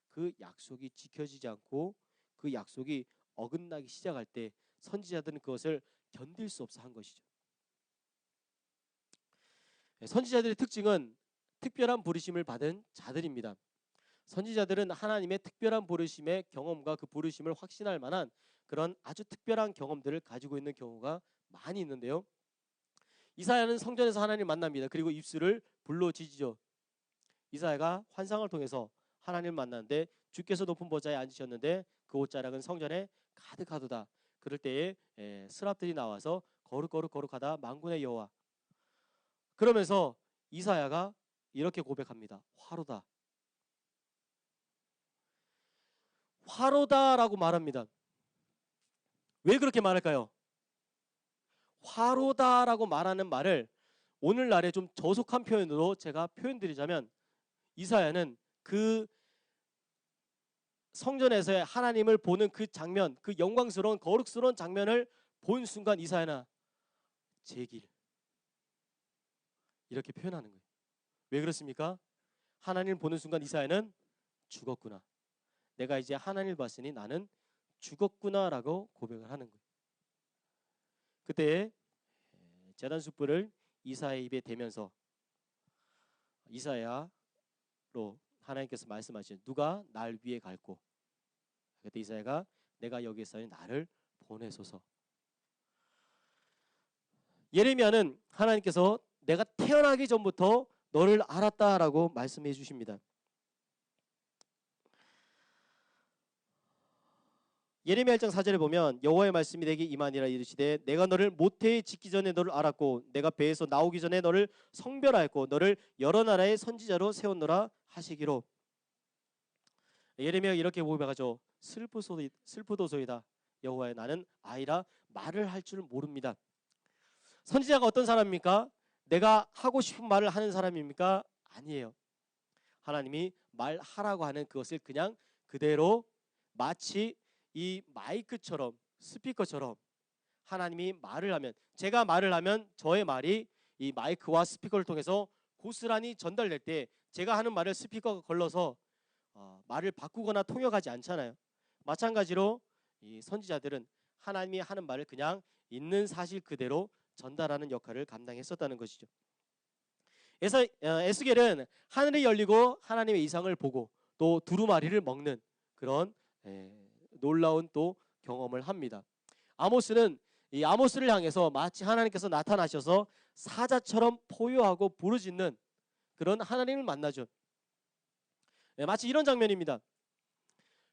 Speaker 1: 그 약속이 지켜지지 않고 그 약속이 어긋나기 시작할 때 선지자들은 그것을 견딜 수 없어 한 것이죠. 선지자들의 특징은 특별한 부르심을 받은 자들입니다. 선지자들은 하나님의 특별한 부르심의 경험과 그 부르심을 확신할 만한 그런 아주 특별한 경험들을 가지고 있는 경우가 많이 있는데요. 이사야는 성전에서 하나님을 만납니다. 그리고 입술을 불로 지지죠. 이사야가 환상을 통해서 하나님을 만났는데 주께서 높은 보좌에 앉으셨는데 그 옷자락은 성전에 가득하도다. 그럴 때에 스랍들이 나와서 거룩하다 만군의 여호와. 그러면서 이사야가 이렇게 고백합니다. 화로다. 화로다라고 말합니다. 왜 그렇게 말할까요? 화로다라고 말하는 말을 오늘날에 좀 저속한 표현으로 제가 표현드리자면 이사야는 그 성전에서의 하나님을 보는 그 장면, 그 영광스러운 거룩스러운 장면을 본 순간 이사야는 제 길 이렇게 표현하는 거예요. 왜 그렇습니까? 하나님을 보는 순간 이사야는 죽었구나. 내가 이제 하나님을 봤으니 나는 죽었구나라고 고백을 하는 거예요. 그때 제단 숯불을 이사야의 입에 대면서 이사야로 하나님께서 말씀하시죠. 누가 날 위에 갈고. 그때 이사야가 내가 여기 있으니 나를 보내소서. 예레미야는 하나님께서 내가 태어나기 전부터 너를 알았다라고 말씀해 주십니다. 예레미야 1장 4절에 보면 여호와의 말씀이 내게 임하니라 이르시되 내가 너를 모태에 짓기 전에 너를 알았고 내가 배에서 나오기 전에 너를 성별하였고 너를 여러 나라의 선지자로 세웠노라 하시기로. 예레미야가 이렇게 고백하죠. 슬프도소이다. 여호와의 나는 아이라 말을 할 줄 모릅니다. 선지자가 어떤 사람입니까? 내가 하고 싶은 말을 하는 사람입니까? 아니에요. 하나님이 말하라고 하는 그것을 그냥 그대로 마치 이 마이크처럼 스피커처럼 하나님이 말을 하면, 제가 말을 하면 저의 말이 이 마이크와 스피커를 통해서 고스란히 전달될 때 제가 하는 말을 스피커가 걸러서 말을 바꾸거나 통역하지 않잖아요. 마찬가지로 이 선지자들은 하나님이 하는 말을 그냥 있는 사실 그대로 전달하는 역할을 감당했었다는 것이죠. 그래서 에스겔은 하늘이 열리고 하나님의 이상을 보고 또 두루마리를 먹는 그런 놀라운 또 경험을 합니다. 아모스는 이 아모스를 향해서 마치 하나님께서 나타나셔서 사자처럼 포효하고 부르짖는 그런 하나님을 만나죠. 마치 이런 장면입니다.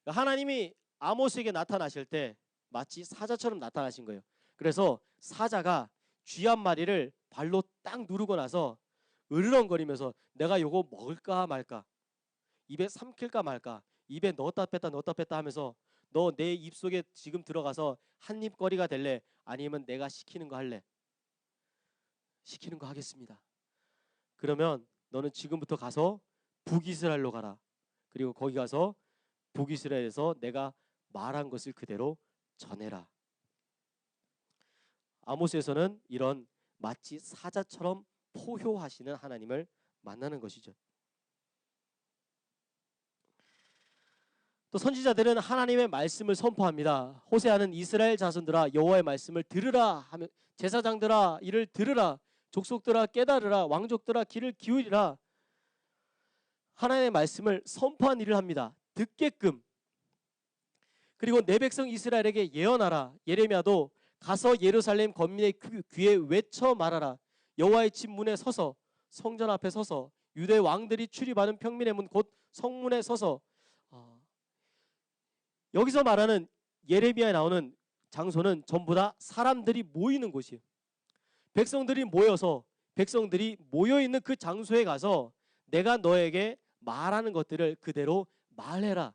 Speaker 1: 하나님이 아모스에게 나타나실 때 마치 사자처럼 나타나신 거예요. 그래서 사자가 쥐 한 마리를 발로 딱 누르고 나서 으르렁거리면서 내가 요거 먹을까 말까, 입에 삼킬까 말까, 입에 넣었다 뺐다 하면서 너 내 입속에 지금 들어가서 한입거리가 될래? 아니면 내가 시키는 거 할래? 시키는 거 하겠습니다. 그러면 너는 지금부터 가서 북이스라엘로 가라. 그리고 거기 가서 북이스라엘에서 내가 말한 것을 그대로 전해라. 아모스에서는 이런 마치 사자처럼 포효하시는 하나님을 만나는 것이죠. 또 선지자들은 하나님의 말씀을 선포합니다. 호세아는 이스라엘 자손들아 여호와의 말씀을 들으라 하며, 제사장들아 이를 들으라, 족속들아 깨달으라, 왕족들아 귀를 기울이라. 하나님의 말씀을 선포한 일을 합니다. 듣게끔. 그리고 내 백성 이스라엘에게 예언하라. 예레미야도 가서 예루살렘 거민의 귀에 외쳐 말하라. 여호와의 집 문에 서서, 성전 앞에 서서, 유대 왕들이 출입하는 평민의 문 곧 성문에 서서. 여기서 말하는 예레미야에 나오는 장소는 전부 다 사람들이 모이는 곳이에요. 백성들이 모여 있는 그 장소에 가서 내가 너에게 말하는 것들을 그대로 말해라,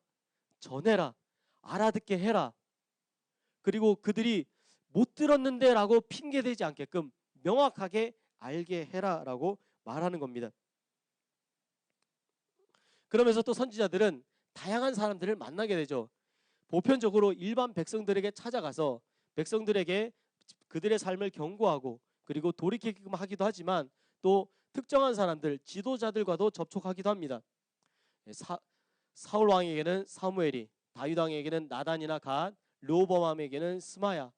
Speaker 1: 전해라, 알아듣게 해라. 그리고 그들이 못 들었는데 라고 핑계대지 않게끔 명확하게 알게 해라라고 말하는 겁니다. 그러면서 또 선지자들은 다양한 사람들을 만나게 되죠. 보편적으로 일반 백성들에게 찾아가서 백성들에게 그들의 삶을 경고하고 그리고 돌이키게끔 하기도 하지만 또 특정한 사람들, 지도자들과도 접촉하기도 합니다. 사울 왕에게는 사무엘이, 다윗 왕에게는 나단이나 갓, 르호보암에게는 스마야,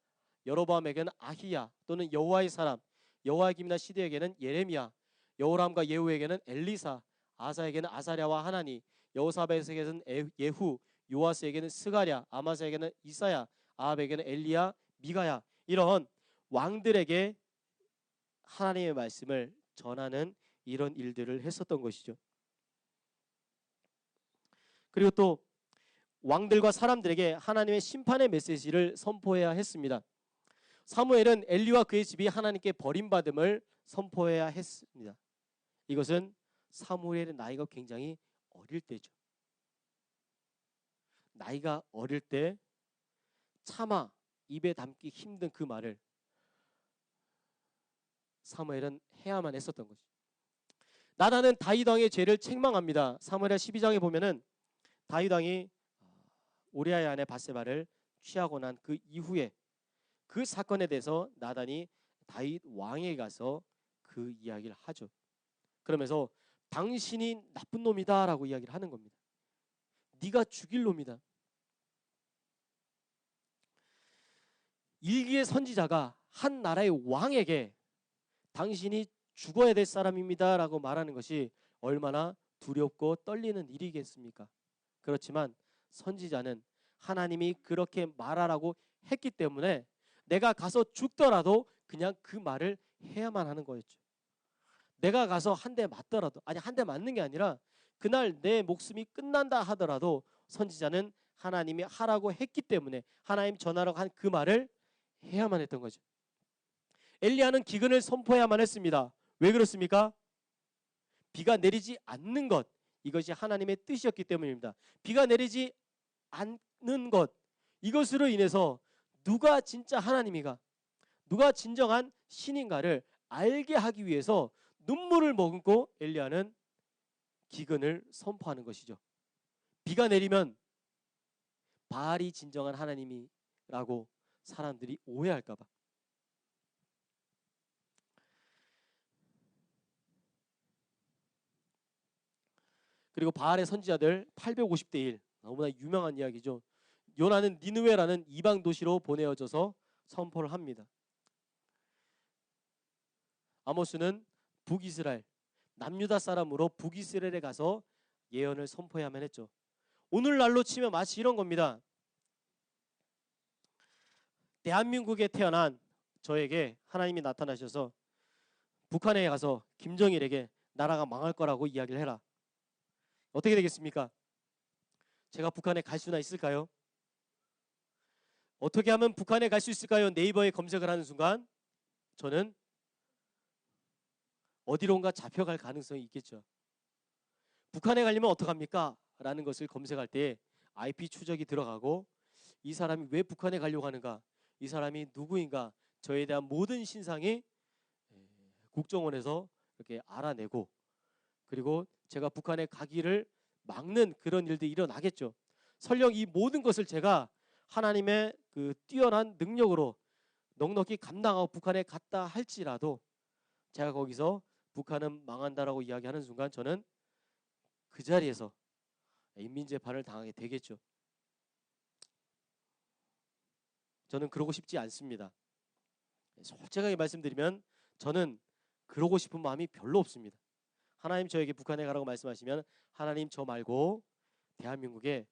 Speaker 1: 여로보암에게는 아히야 또는 여호와의 사람, 여호야김이나 시드에게는 예레미야, 여호람과 예후에게는 엘리사, 아사에게는 아사랴와 하나니, 여호사밧에게는 예후, 요아스에게는 스가랴, 아마스에게는 이사야, 아합에게는 엘리야, 미가야. 이런 왕들에게 하나님의 말씀을 전하는 이런 일들을 했었던 것이죠. 그리고 또 왕들과 사람들에게 하나님의 심판의 메시지를 선포해야 했습니다. 사무엘은 엘리와 그의 집이 하나님께 버림받음을 선포해야 했습니다. 이것은 사무엘의 나이가 굉장히 어릴 때죠. 나이가 어릴 때 차마 입에 담기 힘든 그 말을 사무엘은 해야만 했었던 거죠. 나단은 다윗 왕의 죄를 책망합니다. 사무엘하 12장에 보면은 다윗 왕이 우리아의 아내 밧세바를 취하고 난 그 이후에 그 사건에 대해서 나단이 다윗 왕에게 가서 그 이야기를 하죠. 그러면서 당신이 나쁜 놈이다라고 이야기를 하는 겁니다. 네가 죽일 놈이다. 일기의 선지자가 한 나라의 왕에게 당신이 죽어야 될 사람입니다라고 말하는 것이 얼마나 두렵고 떨리는 일이겠습니까? 그렇지만 선지자는 하나님이 그렇게 말하라고 했기 때문에 내가 가서 죽더라도 그냥 그 말을 해야만 하는 거였죠. 내가 가서 한 대 맞더라도, 아니 한 대 맞는 게 아니라 그날 내 목숨이 끝난다 하더라도 선지자는 하나님이 하라고 했기 때문에 하나님 전하라고 한 그 말을 해야만 했던 거죠. 엘리야는 기근을 선포해야만 했습니다. 왜 그렇습니까? 비가 내리지 않는 것, 이것이 하나님의 뜻이었기 때문입니다. 비가 내리지 않는 것, 이것으로 인해서 누가 진짜 하나님인가, 누가 진정한 신인가를 알게 하기 위해서 눈물을 머금고 엘리야는 기근을 선포하는 것이죠. 비가 내리면 바알이 진정한 하나님이라고 사람들이 오해할까 봐. 그리고 바알의 선지자들 850대 1, 너무나 유명한 이야기죠. 요나는 니느웨라는 이방 도시로 보내어져서 선포를 합니다. 아모스는 북이스라엘, 남유다 사람으로 북이스라엘에 가서 예언을 선포해야만 했죠. 오늘날로 치면 마치 이런 겁니다. 대한민국에 태어난 저에게 하나님이 나타나셔서 북한에 가서 김정일에게 나라가 망할 거라고 이야기를 해라. 어떻게 되겠습니까? 제가 북한에 갈 수나 있을까요? 어떻게 하면 북한에 갈 수 있을까요? 네이버에 검색을 하는 순간 저는 어디론가 잡혀갈 가능성이 있겠죠. 북한에 가려면 어떡합니까? 라는 것을 검색할 때 IP 추적이 들어가고 이 사람이 왜 북한에 가려고 하는가? 이 사람이 누구인가? 저에 대한 모든 신상이 국정원에서 이렇게 알아내고 그리고 제가 북한에 가기를 막는 그런 일들이 일어나겠죠. 설령 이 모든 것을 제가 하나님의 그 뛰어난 능력으로 넉넉히 감당하고 북한에 갔다 할지라도 제가 거기서 북한은 망한다라고 이야기하는 순간 저는 그 자리에서 인민재판을 당하게 되겠죠. 저는 그러고 싶지 않습니다. 솔직하게 말씀드리면 저는 그러고 싶은 마음이 별로 없습니다. 하나님 저에게 북한에 가라고 말씀하시면 하나님 저 말고 대한민국에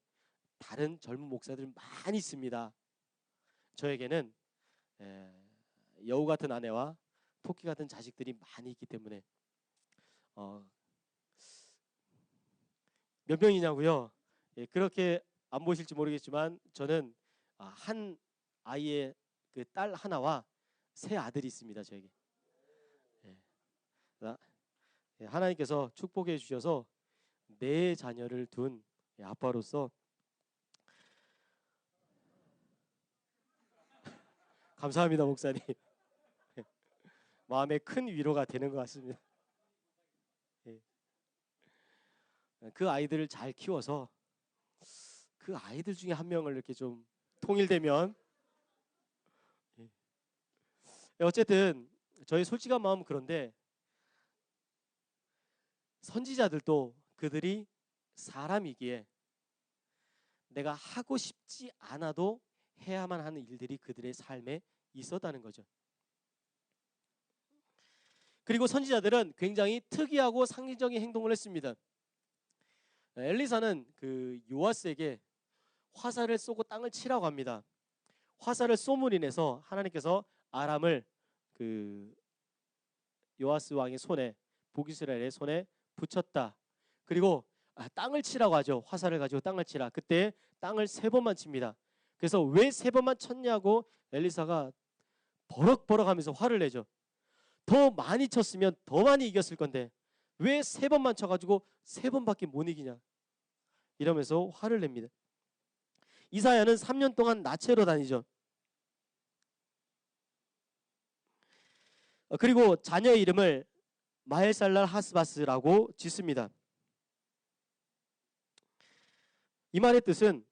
Speaker 1: 다른 젊은 목사들 많이 있습니다. 저에게는 여우 같은 아내와 토끼 같은 자식들이 많이 있기 때문에 몇 명이냐고요? 예, 그렇게 안 보실지 모르겠지만 저는 한 아이의 그 딸 하나와 세 아들이 있습니다. 저에게. 하나님께서 축복해 주셔서 네 자녀를 둔 아빠로서 감사합니다, 목사님. 마음에 큰 위로가 되는 것 같습니다. 그 아이들을 잘 키워서 그 아이들 중에 한 명을 이렇게 좀 통일되면 어쨌든 저희 솔직한 마음은 그런데 선지자들도 그들이 사람이기에 내가 하고 싶지 않아도 해야만 하는 일들이 그들의 삶에 있었다는 거죠. 그리고 선지자들은 굉장히 특이하고 상징적인 행동을 했습니다. 엘리사는 그 요아스에게 화살을 쏘고 땅을 치라고 합니다. 화살을 쏘므로 인해서 하나님께서 아람을 그 요아스 왕의 손에, 북이스라엘의 손에 붙였다. 그리고 땅을 치라고 하죠. 화살을 가지고 땅을 치라. 그때 땅을 3번만 칩니다. 그래서 왜 3번만 쳤냐고 엘리사가 버럭버럭하면서 화를 내죠. 더 많이 쳤으면 더 많이 이겼을 건데 왜 3번만 쳐가지고 3번밖에 못 이기냐 이러면서 화를 냅니다. 이사야는 3년 동안 나체로 다니죠. 그리고 자녀의 이름을 마헬살랄 하스바스라고 짓습니다. 이 말의 뜻은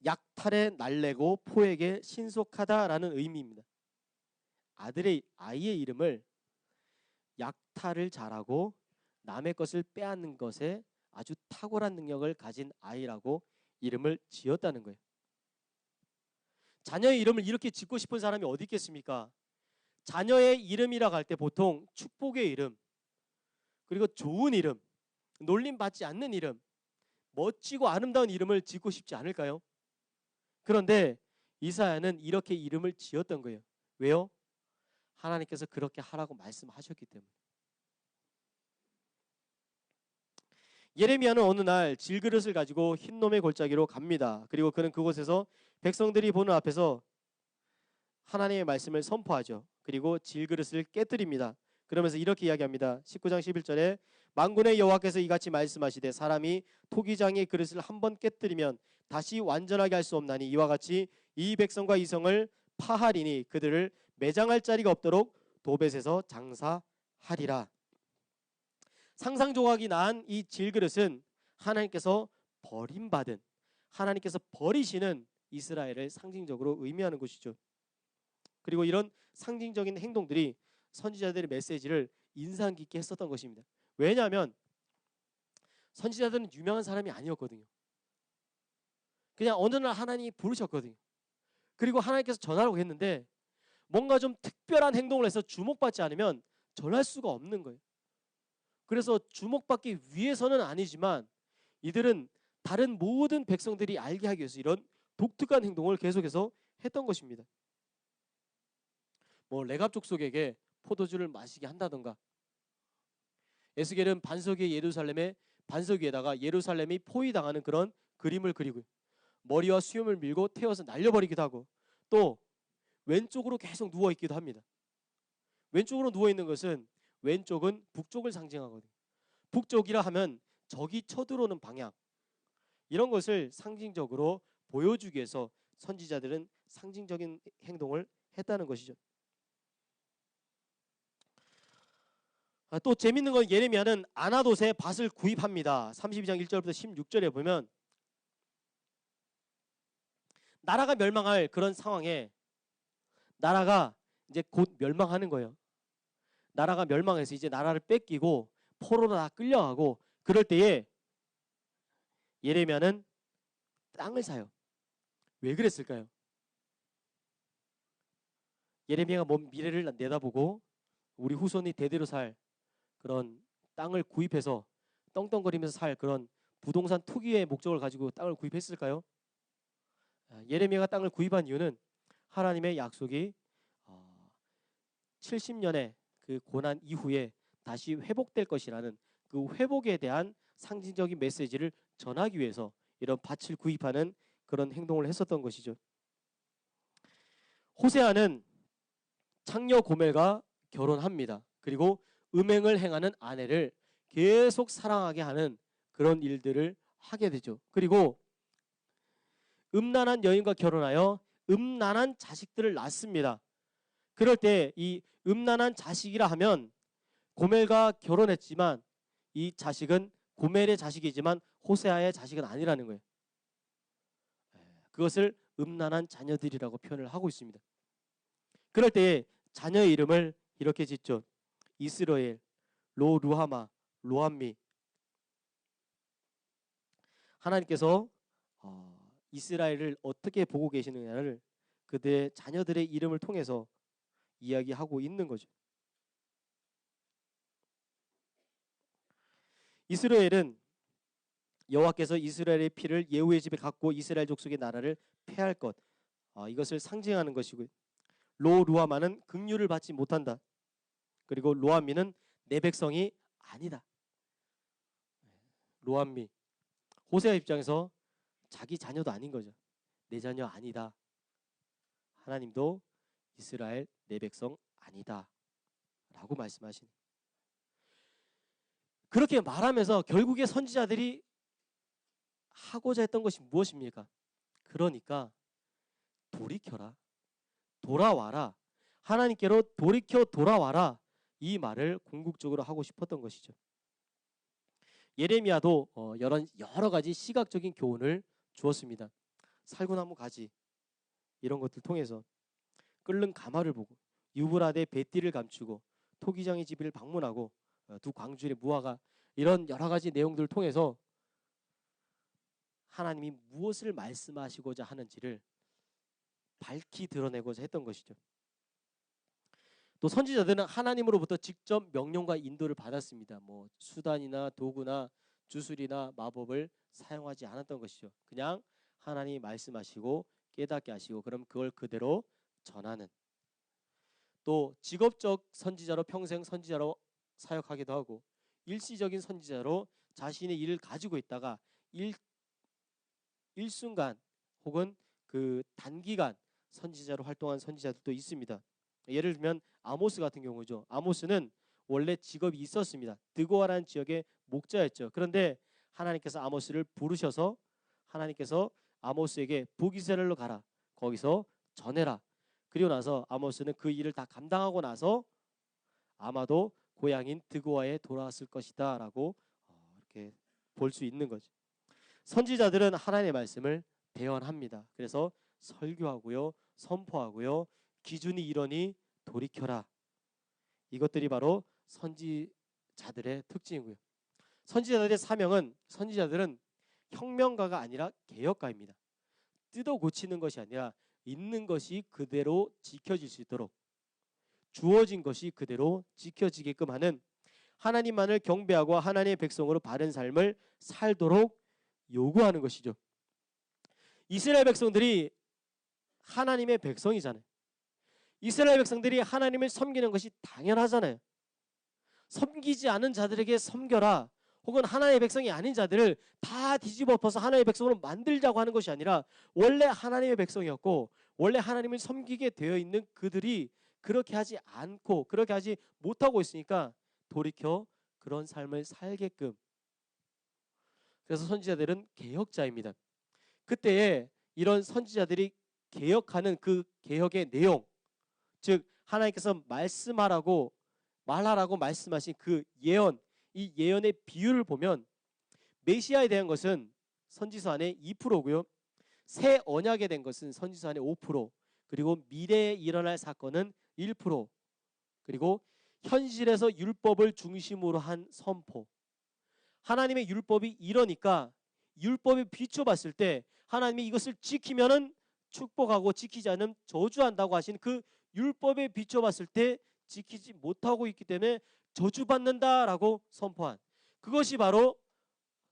Speaker 1: 약탈에 날래고 포에게 신속하다라는 의미입니다. 아이의 이름을 약탈을 잘하고 남의 것을 빼앗는 것에 아주 탁월한 능력을 가진 아이라고 이름을 지었다는 거예요. 자녀의 이름을 이렇게 짓고 싶은 사람이 어디 있겠습니까? 자녀의 이름이라고 할 때 보통 축복의 이름, 그리고 좋은 이름, 놀림받지 않는 이름, 멋지고 아름다운 이름을 짓고 싶지 않을까요? 그런데 이사야는 이렇게 이름을 지었던 거예요. 왜요? 하나님께서 그렇게 하라고 말씀하셨기 때문에. 예레미야는 어느 날 질그릇을 가지고 흰놈의 골짜기로 갑니다. 그리고 그는 그곳에서 백성들이 보는 앞에서 하나님의 말씀을 선포하죠. 그리고 질그릇을 깨뜨립니다. 그러면서 이렇게 이야기합니다. 19장 11절에 만군의 여호와께서 이같이 말씀하시되 사람이 토기장의 그릇을 한번 깨뜨리면 다시 완전하게 할 수 없나니 이와 같이 이 백성과 이 성을 파하리니 그들을 매장할 자리가 없도록 도벳에서 장사하리라. 상상조각이 난 이 질그릇은 하나님께서 버림받은, 하나님께서 버리시는 이스라엘을 상징적으로 의미하는 것이죠. 그리고 이런 상징적인 행동들이 선지자들의 메시지를 인상 깊게 했었던 것입니다. 왜냐하면 선지자들은 유명한 사람이 아니었거든요. 그냥 어느 날 하나님이 부르셨거든요. 그리고 하나님께서 전하라고 했는데 뭔가 좀 특별한 행동을 해서 주목받지 않으면 전할 수가 없는 거예요. 그래서 주목받기 위해서는 아니지만 이들은 다른 모든 백성들이 알게 하기 위해서 이런 독특한 행동을 계속해서 했던 것입니다. 뭐 레갑 족속에게 포도주를 마시게 한다던가, 에스겔은 반석 위에 예루살렘의 반석 위에다가 예루살렘이 포위당하는 그런 그림을 그리고 머리와 수염을 밀고 태워서 날려버리기도 하고, 또 왼쪽으로 계속 누워 있기도 합니다. 왼쪽으로 누워 있는 것은 왼쪽은 북쪽을 상징하거든요. 북쪽이라 하면 적이 쳐들어오는 방향, 이런 것을 상징적으로 보여주기 위해서 선지자들은 상징적인 행동을 했다는 것이죠. 또 재밌는 건 예레미야는 아나돗에 밭을 구입합니다. 32장 1절부터 16절에 보면 나라가 멸망할 그런 상황에 나라가 이제 곧 멸망하는 거예요. 나라가 멸망해서 이제 나라를 뺏기고 포로로 다 끌려가고, 그럴 때에 예레미야는 땅을 사요. 왜 그랬을까요? 예레미야가 먼 미래를 내다보고 우리 후손이 대대로 살 그런 땅을 구입해서 떵떵거리면서 살 그런 부동산 투기의 목적을 가지고 땅을 구입했을까요? 예레미야가 땅을 구입한 이유는 하나님의 약속이 70년의 그 고난 이후에 다시 회복될 것이라는 그 회복에 대한 상징적인 메시지를 전하기 위해서 이런 밭을 구입하는 그런 행동을 했었던 것이죠. 호세아는 창녀 고멜과 결혼합니다. 그리고 음행을 행하는 아내를 계속 사랑하게 하는 그런 일들을 하게 되죠. 그리고 음란한 여인과 결혼하여 음란한 자식들을 낳습니다. 그럴 때 이 음란한 자식이라 하면 고멜과 결혼했지만 이 자식은 고멜의 자식이지만 호세아의 자식은 아니라는 거예요. 그것을 음란한 자녀들이라고 표현을 하고 있습니다. 그럴 때 자녀의 이름을 이렇게 짓죠. 이스라엘, 루하마, 로암미. 하나님께서 이스라엘을 어떻게 보고 계시느냐를 그들의 자녀들의 이름을 통해서 이야기하고 있는 거죠. 이스라엘은 여호와께서 이스라엘의 피를 예후의 집에 갖고 이스라엘 족속의 나라를 패할 것, 이것을 상징하는 것이고요. 루하마는 긍휼을 받지 못한다. 그리고 로암미는 내 백성이 아니다. 로암미, 호세아 입장에서 자기 자녀도 아닌 거죠. 내 자녀 아니다. 하나님도 이스라엘 내 백성 아니다 라고 말씀하시는. 그렇게 말하면서 결국에 선지자들이 하고자 했던 것이 무엇입니까? 그러니까 돌이켜라, 돌아와라, 하나님께로 돌이켜 돌아와라, 이 말을 궁극적으로 하고 싶었던 것이죠. 예레미야도 여러 가지 시각적인 교훈을 주었습니다. 살구나무 가지 이런 것들 통해서 끓는 가마를 보고 유브라데 뱃띠를 감추고 토기장의 집을 방문하고 두 광주의 무화과, 이런 여러 가지 내용들을 통해서 하나님이 무엇을 말씀하시고자 하는지를 밝히 드러내고자 했던 것이죠. 또 선지자들은 하나님으로부터 직접 명령과 인도를 받았습니다. 뭐 수단이나 도구나 주술이나 마법을 사용하지 않았던 것이죠. 그냥 하나님이 말씀하시고 깨닫게 하시고 그럼 그걸 그대로 전하는, 또 직업적 선지자로 평생 선지자로 사역하기도 하고 일시적인 선지자로 자신의 일을 가지고 있다가 일순간 혹은 그 단기간 선지자로 활동한 선지자들도 있습니다. 예를 들면 아모스 같은 경우죠. 아모스는 원래 직업이 있었습니다. 드고아라는 지역의 목자였죠. 그런데 하나님께서 아모스를 부르셔서 하나님께서 아모스에게 북이스라엘로 가라. 거기서 전해라. 그리고 나서 아모스는 그 일을 다 감당하고 나서 아마도 고향인 드고아에 돌아왔을 것이다 라고 이렇게 볼 수 있는 거죠. 선지자들은 하나님의 말씀을 대언합니다. 그래서 설교하고요, 선포하고요, 기준이 이러니 돌이켜라. 이것들이 바로 선지자들의 특징이고요. 선지자들의 사명은 선지자들은 혁명가가 아니라 개혁가입니다. 뜯어 고치는 것이 아니라 있는 것이 그대로 지켜질 수 있도록 주어진 것이 그대로 지켜지게끔 하는 하나님만을 경배하고 하나님의 백성으로 바른 삶을 살도록 요구하는 것이죠. 이스라엘 백성들이 하나님의 백성이잖아요. 이스라엘 백성들이 하나님을 섬기는 것이 당연하잖아요. 섬기지 않은 자들에게 섬겨라. 혹은 하나님의 백성이 아닌 자들을 다 뒤집어 엎어서 하나님의 백성으로 만들자고 하는 것이 아니라 원래 하나님의 백성이었고 원래 하나님을 섬기게 되어 있는 그들이 그렇게 하지 않고 그렇게 하지 못하고 있으니까 돌이켜 그런 삶을 살게끔. 그래서 선지자들은 개혁자입니다. 그때에 이런 선지자들이 개혁하는 그 개혁의 내용, 즉 하나님께서 말하라고 말씀하신 그 예언, 이 예언의 비율을 보면 메시아에 대한 것은 선지서 안에 2%고요. 새 언약에 대한 것은 선지서 안에 5%, 그리고 미래에 일어날 사건은 1%, 그리고 현실에서 율법을 중심으로 한 선포. 하나님의 율법이 이러니까 율법에 비춰봤을 때 하나님이 이것을 지키면은 축복하고 지키지 않으면 저주한다고 하신 그 율법에 비춰봤을 때 지키지 못하고 있기 때문에 저주받는다라고 선포한 그것이 바로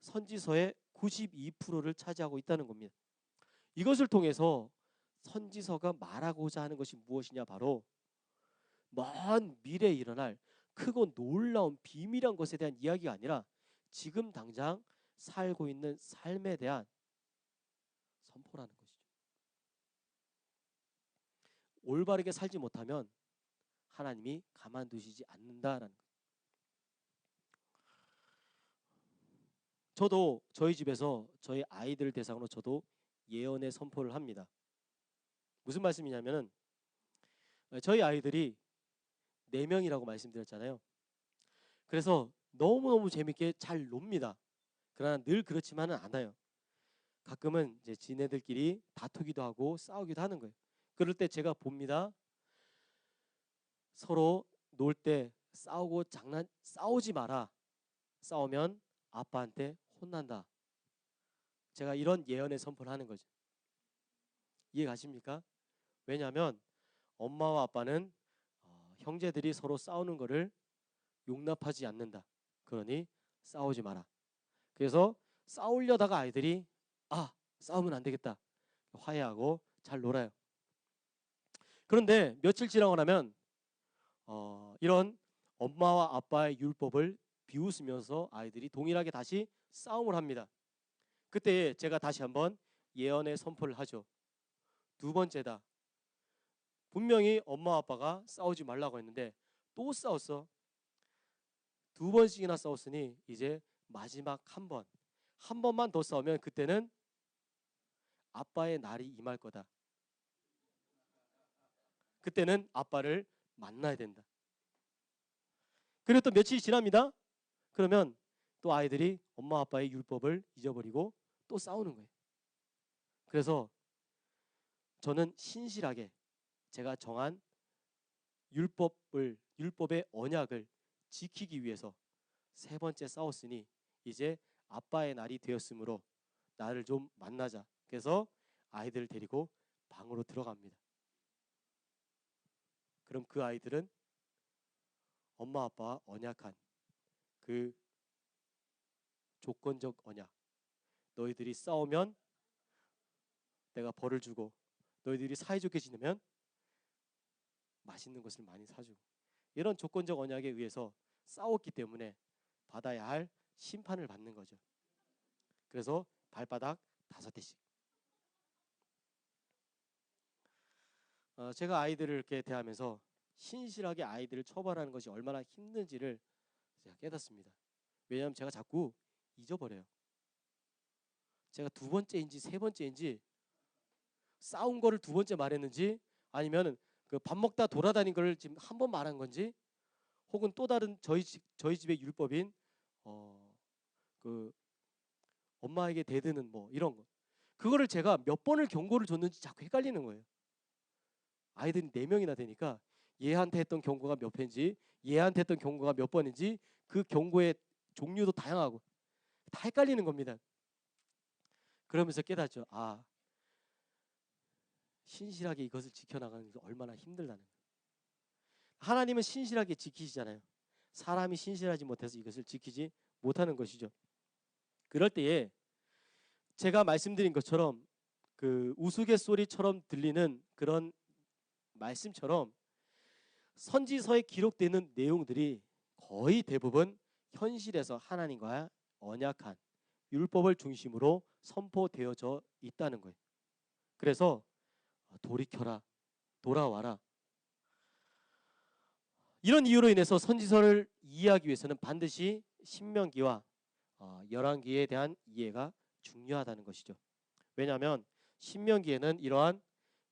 Speaker 1: 선지서의 92%를 차지하고 있다는 겁니다. 이것을 통해서 선지서가 말하고자 하는 것이 무엇이냐, 바로 먼 미래에 일어날 크고 놀라운 비밀한 것에 대한 이야기가 아니라 지금 당장 살고 있는 삶에 대한 선포라는 것이죠. 올바르게 살지 못하면 하나님이 가만두시지 않는다라는 것. 저도 저희 집에서 저희 아이들 대상으로 저도 예언의 선포를 합니다. 무슨 말씀이냐면은 저희 아이들이 4명이라고 말씀드렸잖아요. 그래서 너무너무 재밌게 잘 놉니다. 그러나 늘 그렇지만은 않아요. 가끔은 이제 지네들끼리 다투기도 하고 싸우기도 하는 거예요. 그럴 때 제가 봅니다. 서로 놀 때 싸우지 마라. 싸우면 아빠한테 혼난다. 제가 이런 예언의 선포를 하는 거죠. 이해 가십니까? 왜냐하면 엄마와 아빠는 형제들이 서로 싸우는 거를 용납하지 않는다. 그러니 싸우지 마라. 그래서 싸우려다가 아이들이 싸우면 안 되겠다. 화해하고 잘 놀아요. 그런데 며칠 지나고 나면 이런 엄마와 아빠의 율법을 비웃으면서 아이들이 동일하게 다시 싸움을 합니다. 그때 제가 다시 한번 예언의 선포를 하죠. 2번째다. 분명히 엄마 아빠가 싸우지 말라고 했는데 또 싸웠어. 2번씩이나 싸웠으니 이제 마지막 한 번만 더 싸우면 그때는 아빠의 날이 임할 거다. 그때는 아빠를 만나야 된다. 그리고 또 며칠이 지납니다. 그러면 또 아이들이 엄마 아빠의 율법을 잊어버리고 또 싸우는 거예요. 그래서 저는 신실하게 제가 정한 율법의 언약을 지키기 위해서 3번째 싸웠으니 이제 아빠의 날이 되었으므로 나를 좀 만나자. 그래서 아이들을 데리고 방으로 들어갑니다. 그럼 그 아이들은 엄마 아빠와 언약한 그 조건적 언약, 너희들이 싸우면 내가 벌을 주고 너희들이 사이좋게 지내면 맛있는 것을 많이 사주고, 이런 조건적 언약에 의해서 싸웠기 때문에 받아야 할 심판을 받는 거죠. 그래서 발바닥 5대씩. 제가 아이들을 이렇게 대하면서 신실하게 아이들을 처벌하는 것이 얼마나 힘든지를 제가 깨닫습니다. 왜냐하면 제가 자꾸 잊어버려요. 제가 2번째인지 3번째인지 싸운 거를 2번째 말했는지, 아니면 그 밥 먹다 돌아다닌 걸 지금 1번 말한 건지, 혹은 또 다른 저희 집의 율법인 그 엄마에게 대드는 뭐 이런 거, 그거를 제가 몇 번을 경고를 줬는지 자꾸 헷갈리는 거예요. 아이들이 4명이나 되니까 얘한테 했던 경고가 몇 회인지, 얘한테 했던 경고가 몇 번인지, 그 경고의 종류도 다양하고 다 헷갈리는 겁니다. 그러면서 깨닫죠. 신실하게 이것을 지켜나가는 게 얼마나 힘들다는 거예요. 하나님은 신실하게 지키시잖아요. 사람이 신실하지 못해서 이것을 지키지 못하는 것이죠. 그럴 때에 제가 말씀드린 것처럼 그 우스갯소리처럼 들리는 그런 말씀처럼 선지서에 기록되는 내용들이 거의 대부분 현실에서 하나님과 언약한 율법을 중심으로 선포되어져 있다는 거예요. 그래서 돌이켜라, 돌아와라. 이런 이유로 인해서 선지서를 이해하기 위해서는 반드시 신명기와 열왕기에 대한 이해가 중요하다는 것이죠. 왜냐하면 신명기에는 이러한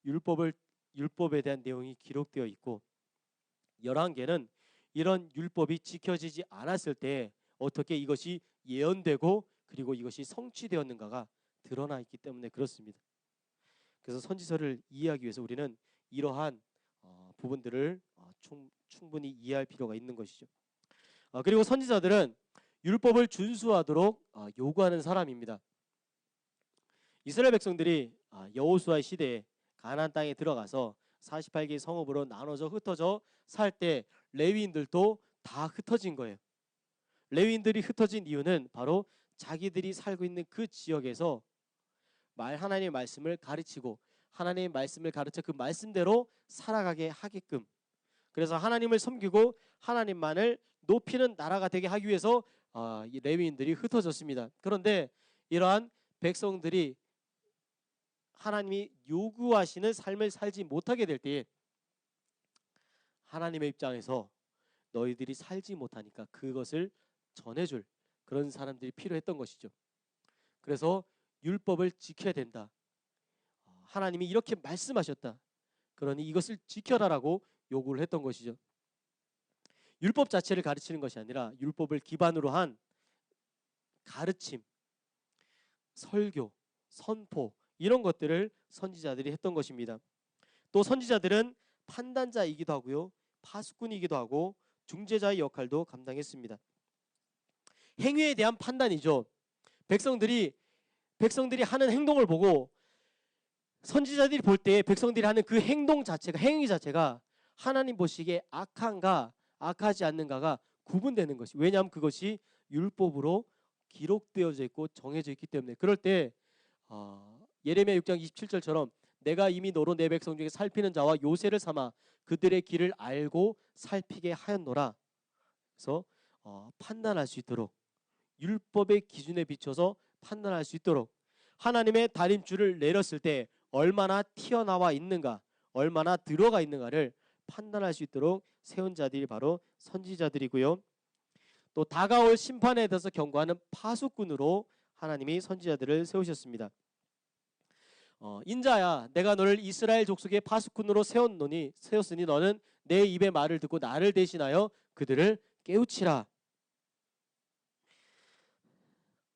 Speaker 1: 율법에 대한 내용이 기록되어 있고, 열왕기에는 이런 율법이 지켜지지 않았을 때 어떻게 이것이 예언되고 그리고 이것이 성취되었는가가 드러나 있기 때문에 그렇습니다. 그래서 선지서를 이해하기 위해서 우리는 이러한 부분들을 충분히 이해할 필요가 있는 것이죠. 그리고 선지자들은 율법을 준수하도록 요구하는 사람입니다. 이스라엘 백성들이 여호수아의 시대에 가나안 땅에 들어가서 48개의 성읍으로 나눠져 흩어져 살 때 레위인들도 다 흩어진 거예요. 레위인들이 흩어진 이유는 바로 자기들이 살고 있는 그 지역에서 하나님의 말씀을 가르치고 하나님의 말씀을 가르쳐 그 말씀대로 살아가게 하게끔, 그래서 하나님을 섬기고 하나님만을 높이는 나라가 되게 하기 위해서 이 레위인들이 흩어졌습니다. 그런데 이러한 백성들이 하나님이 요구하시는 삶을 살지 못하게 될 때에 하나님의 입장에서 너희들이 살지 못하니까 그것을 전해줄 그런 사람들이 필요했던 것이죠. 그래서 율법을 지켜야 된다. 하나님이 이렇게 말씀하셨다. 그러니 이것을 지켜라라고 요구를 했던 것이죠. 율법 자체를 가르치는 것이 아니라 율법을 기반으로 한 가르침, 설교, 선포, 이런 것들을 선지자들이 했던 것입니다. 또 선지자들은 판단자이기도 하고요, 파수꾼이기도 하고 중재자의 역할도 감당했습니다. 행위에 대한 판단이죠. 백성들이 하는 행동을 보고 선지자들이 볼 때 백성들이 하는 그 행위 자체가 하나님 보시기에 악한가 악하지 않는가가 구분되는 것이, 왜냐하면 그것이 율법으로 기록되어져 있고 정해져 있기 때문에. 그럴 때 예레미야 6장 27절처럼 내가 이미 너로 내 백성 중에 살피는 자와 요새를 삼아 그들의 길을 알고 살피게 하였노라. 그래서 판단할 수 있도록, 율법의 기준에 비춰서 판단할 수 있도록 하나님의 다림줄을 내렸을 때 얼마나 튀어나와 있는가, 얼마나 들어가 있는가를 판단할 수 있도록 세운 자들이 바로 선지자들이고요. 또 다가올 심판에 대해서 경고하는 파수꾼으로 하나님이 선지자들을 세우셨습니다. 인자야, 내가 너를 이스라엘 족속의 파수꾼으로 세웠으니 너는 내 입의 말을 듣고 나를 대신하여 그들을 깨우치라.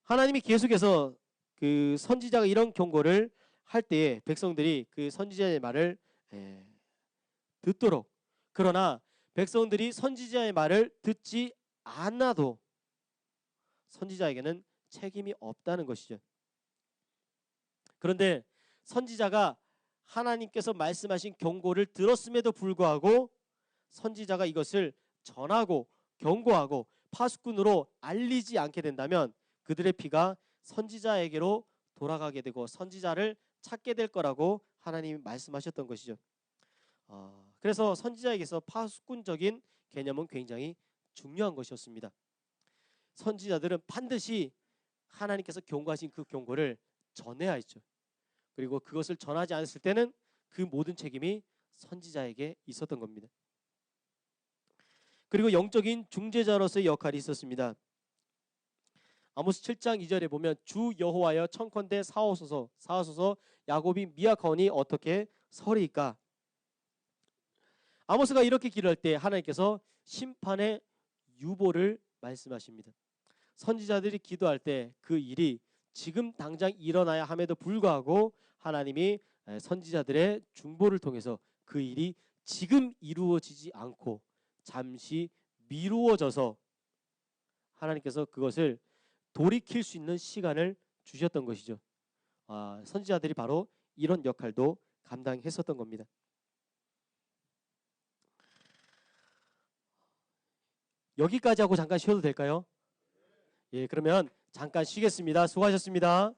Speaker 1: 하나님이 계속해서 그 선지자가 이런 경고를 할 때에 백성들이 그 선지자의 말을 듣도록, 그러나 백성들이 선지자의 말을 듣지 않아도 선지자에게는 책임이 없다는 것이죠. 그런데 선지자가 하나님께서 말씀하신 경고를 들었음에도 불구하고 선지자가 이것을 전하고 경고하고 파수꾼으로 알리지 않게 된다면 그들의 피가 선지자에게로 돌아가게 되고 선지자를 찾게 될 거라고 하나님이 말씀하셨던 것이죠. 그래서 선지자에게서 파수꾼적인 개념은 굉장히 중요한 것이었습니다. 선지자들은 반드시 하나님께서 경고하신 그 경고를 전해야 했죠. 그리고 그것을 전하지 않았을 때는 그 모든 책임이 선지자에게 있었던 겁니다. 그리고 영적인 중재자로서의 역할이 있었습니다. 아모스 7장 2절에 보면 주 여호와여 청컨대 사하소서 야곱이 미약하오니 어떻게 서리이까. 아모스가 이렇게 기도할 때 하나님께서 심판의 유보를 말씀하십니다. 선지자들이 기도할 때 그 일이 지금 당장 일어나야 함에도 불구하고 하나님이 선지자들의 중보를 통해서 그 일이 지금 이루어지지 않고 잠시 미루어져서 하나님께서 그것을 돌이킬 수 있는 시간을 주셨던 것이죠. 선지자들이 바로 이런 역할도 감당했었던 겁니다. 여기까지 하고 잠깐 쉬어도 될까요? 예, 그러면 잠깐 쉬겠습니다. 수고하셨습니다.